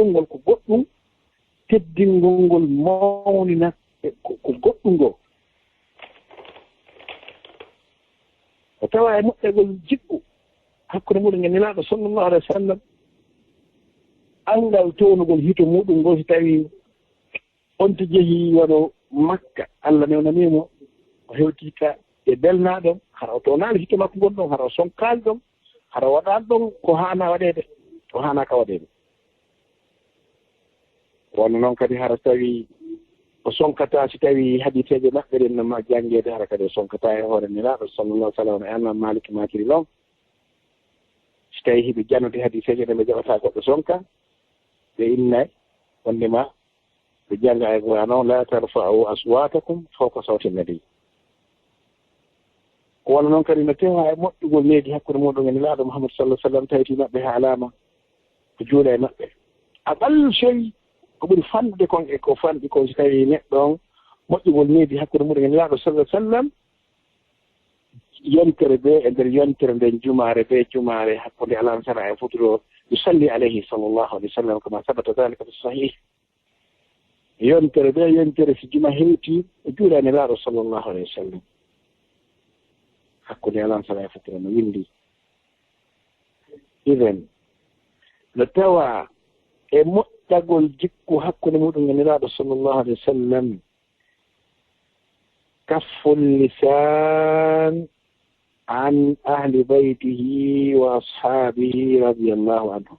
ngol ko goɗɗum teddingol ngol mawnina ko goɗɗum ngoo o tawa e moƴƴagol jiɓɓu hakkude muɗum e nelaaɗo sallallahu alayhi wa sallam angal townugol hito muɗum ngo so tawi on to jehi waɗo Makka Allah newnanimo o hewtita e belnaɗon hara o townali hito makko gonɗon hara o sonkali ɗon hara waɗani ɗon ko hana waɗede o hanaka waɗede wonno noon kadi hara tawi o sonkata so tawi haditeje maɓɓe ɗen no janggede hara kadi o sonkata e hoore nelaɗo sallallahu alih w sallam e almam maliki makiri lon so tawi hiɓe jannude hadiseje ɗe ɓe jaɓata goɗɗo sonka ɓe innay wondema ɓe jannga e goya noon la tarfa'u aswatakum fawqa sawti nabi walla noon kadi no tewa e moƴƴugol leydi hakkude muɗum e nelaaɗo Muhammad sallallahu alih w sallam tawiti maɓɓe ha alama ko juuɗe e maɓɓe aɓal soyi ko ɓuri fanɗude kon e ko fanɗi ko so tawi neɗɗo on moƴƴugol leydi hakkude muɗum e nelaaɗo sallallahu alih w sallam yontere ɓe e nder yontere nden jumaare be jumaare hakkude alansara e futuro يصلي عليه صلى الله عليه وسلم كما ثبت ذلك في الصحيح ينتر في جمع هيتي وجولا نلار صلى الله عليه وسلم حقو لي ألان صلى فترة ويندي إذن لتوى مؤتقل جكو حقو نمود نلار صلى الله عليه وسلم كف اللسان عن أهل بيته وأصحابه رضي الله عنهم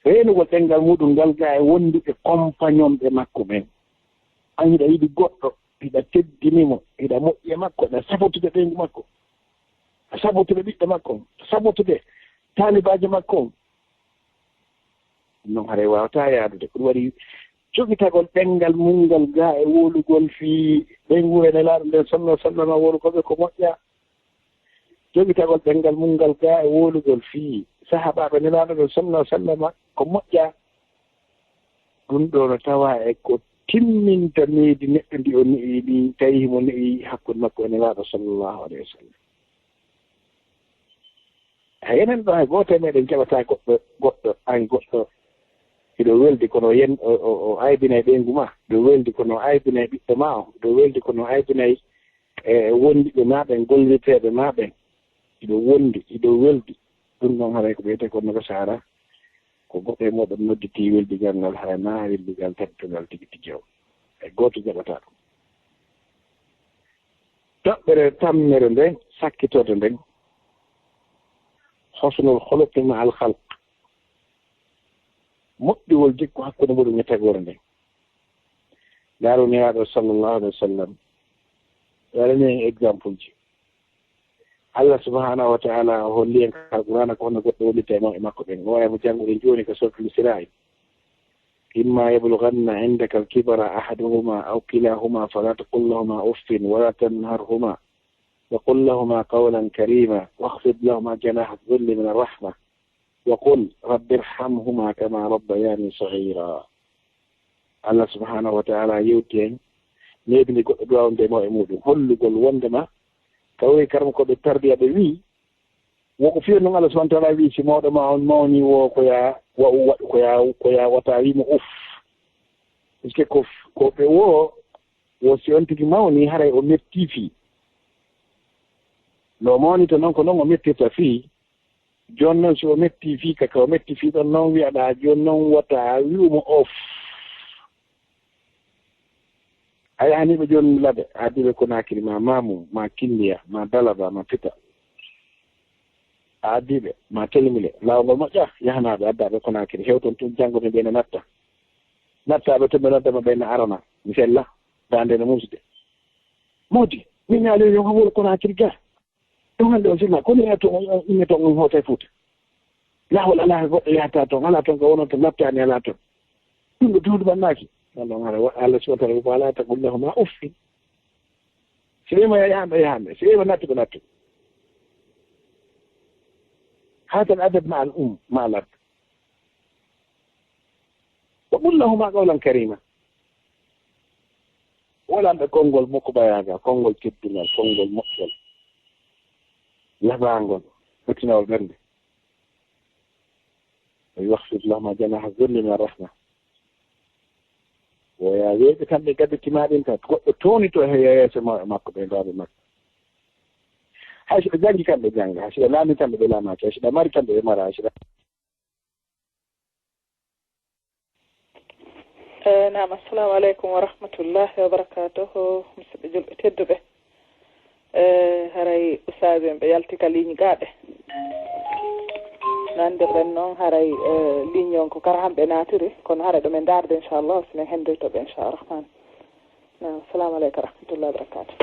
reenugol ɗengal muɗum ngal ga e wonduɓe compagnon ɓe makko ɓen an hiɗa yiɗi goɗɗo hiɗa teddinimo hiɗa moƴƴi e makko ɗa sabotude ɓeygu makko a sabotude ɓiɗɗo makko sabotude talibaji makko noon haray wawata yaadude ko ɗum waɗi jogitagol ɗengal mungal ga e wolugol fi ɓeygu e nelaaɗo nden sallallahu sallam wolukoɓe ko moƴƴa jogitagol ɗengal mungal ga e wolugol fi sahabaɓe nelaaɗo nden sallallahu sallam ko moƴƴa ɗum ɗo no tawa e ko timminta meedi neɗɗo ndi o ni'i ɗi tawi himo ni'i hakkude makko e nelaaɗo sallallahu alayhi wa sallam hay enen ɗo hay gooto e meɗen jaɓata goɗɗo an goɗɗo hiɗo weldi kono yen o aybinay ɓeygu ma ɗo weldi kono aybinay ɓiɗɗo ma o ɗo weldi kono aybinay e wondiɓe maɓen golliteɓe maɓen hiɗo weldi ɗum ɗon haray ko ɓeyete ko noga sara ko goɗɗo e moɗon nodditi weldigal ngal hay ma weldigal teddugal tigi tigi o e goto jaɓata ɗum toɓɓere tammere nden sakkitorde nden hosnul holoqi ma al halq moƴƴugol jikku hakkude muɗum e tagore nden laaru niraɗo sallllahu alih wa sallam waɗani en exemple ji Allah subhanahu wa ta'ala holli en alqur'ana ko hono goɗɗo wollita e makko ɓen o wayamo jannguɗen jooni ko suratul Israa imma yablughanna indaka al-kibara ahaduhuma aw kilahuma fala taqul lahuma uffin wala tanharhuma wa qul lahuma qawlan karima واخفض لهما جناح الذل من الرحمة وقل رب ارحمهما كما ربياني صغيرا Allah subhanahu wa ta'ala yewti en neebini goɗɗo duwawnde mo e muɗum hollugol wondema tawi karma koɓe tarbiya ɓe wii woko fiyo noon Allah subhanahu wa ta'ala wii si mawɗo ma on mawni wo koya waɗu koya wata wimo uf puisque ko ɓe wo si on tigi mawni haray o metti fii no mawnita noon ko noon o mettirta fii joni noon si o metti fii kaka o metti fii ɗon noon wiyaɗa joni noon wata wi'umo of a yahaniɓe joni laɓe addiɓe Konakiri ma Mamum ma Kindiya ma Dalaba ma Pita a addiɓe ma Telimile lawgol moƴƴa yahanaɓe addaɓe Konakiri hewton tun janngude ɓe ne nattaɓe to ɓe noddama ɓe ne arana mi sella dande no musde mawdi min ñaali yo kam wuro Konakiri ga ɗum hannde on silla kono yaha toon inne toon on hewta e Fuuta laawol ala goɗɗo yahata toon ala toon ko wonon to naftani ala toon ɗum ɗo duuɗu ɓannaki Allah subhanahu wa ta'ala taqul lahuma uffin si wima yahanɓe si wima nattu ko nattu hada al adab ma al ma al ab wa qul lahuma qawlan karima walanɓe konngol mokko bayaga konngol teddungal konngol moƴƴol labangol ɓettinawol ɓernde واخفض لهما جناح الذل من الرحمة woya weeɓe kamɓe gaddetimaɗen tan goɗɗo towni to he yeeso makko ɓe ndaaɓe makko hay so ɓe janngi kamɓe jannga hay so ɓe laami kamɓe ɓe laamaki hay so ɓe mari kamɓe ɓe mara hay so naam assalamu aleykum wa rahmatullahi wa barakatuhu musidɓe julɓe tedduɓe haray usaɓe ɓe yalti ka ligne gaaɓe nande ɓen noon haray ligne on ko kara hamɓe naatiri kono haray ɗomin darde inchallah sinen hendoytoɓe inchallah rahman nam assalamu aleykum wa rahmatullahi wa barakatuh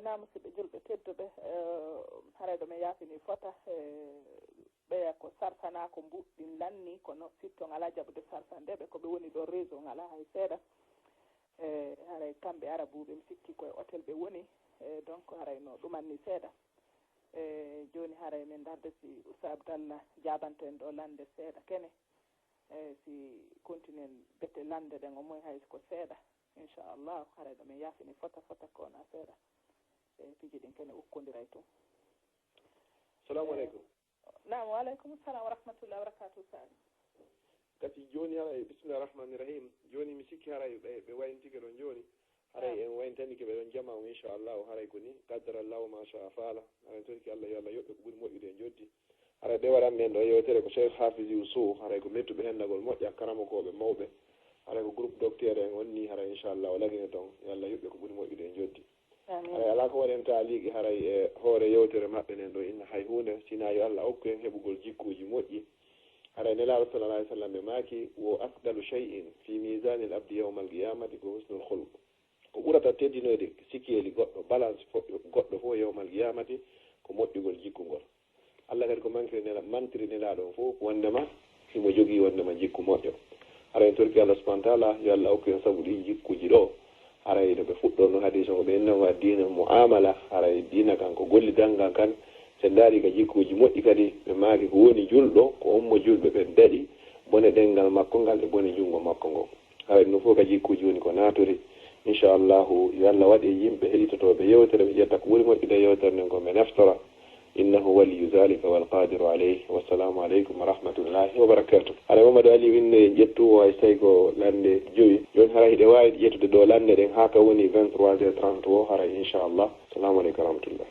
na musidɓe julɓe tedduɓe haray ɗomin yaafini fota ɓeya ko sarsana ko mbuɗɗin lanni kono sitton ala jaɓude sarsandeɓe koɓe woni ɗo réseau ngala hay seeɗa haray kamɓe arabuɓe mi sikki koye hôtel ɓe woni donc haray no ɗumanni seeɗa joni haray min darde si Usta Abdallah jabanten ɗo lande seeɗa kene si continue bette lande ɗen o moy hay ko seeɗa inchallah haray ɗo min yaafini fota kona seeɗa piji ɗin kene ukkodiray tun assalamu aleykum nam waaleykum salam wa rahmatullahi wa barakatuh sani kati joni haray bisimillahi rahmani rahim joni mi sikki haray ɓe wayntike ɗon joni haray en wayntani ke ɓe ɗon jama o inchallahu haray ko ni qaddara allahu ma sha faala haray torki Allah yo Allah yoɓɓe ko ɓuri moƴƴude en joddi haray ɓe waɗan men ɗo yewtere ko cheikh hafiz Youssouf haray ko mettuɓe hennagol moƴƴa karamokoɓe mawɓe haray ko groupe docteur en wonni haray inchallah o lagine toon yo Allah yoɓɓe ko ɓuri moƴƴude en joddi haray ala ko waɗen taaliqi haray e hoore yewtere maɓɓe nen ɗo inna hay hunde sina yo Allah hokku en heɓugol jikkuji moƴƴi haray nelaɗo sallallah alih w sallam ɓe maaki wo afdalu shay'in fi misani l abdi yawma al qiyamati ko husnul hulq ko ɓurata teddinoyde sikkiyeli goɗɗo balance goɗɗo fof yawma al qiyamati ko moƴƴugol jikkungol Allah kadi ko mantiri nelaɗon fof wondema himo jogii wondema jikku moƴƴo haray en torki Allah subahana taala yo Allah hokku en sabu ɗin jikkuji ɗo haray no ɓe fuɗɗonno hadis o ɓe innawa dina muamala haray dina kan ko gollidanga kan sen daari ka jikkuji moƴƴi kadi ɓe maaki ko woni julɗo ko ummo julɓe ɓe daɗi bone ɗengal makko ngal e bone junngo makko ngo haray ɗum fof ka jikkuji woni ko natori inchallahu yo Allah waɗi yimɓe heɗitotoɓe yewtere ɓe ƴetta ko ɓuri moƴƴude yewtere nden ko ɓe naftora innahu waliyu zalika walqadiru alayhi wassalamu aleykum wa rahmatullahi wa barakatuh haray Mamadou Ali winne ƴettuwo hay so tawi ko lande joyi joni haray hiɗe wawi ƴettude ɗo lande ɗen ha ka woni 23h30 o haray inchallah assalamu aleykum wa rahmatullah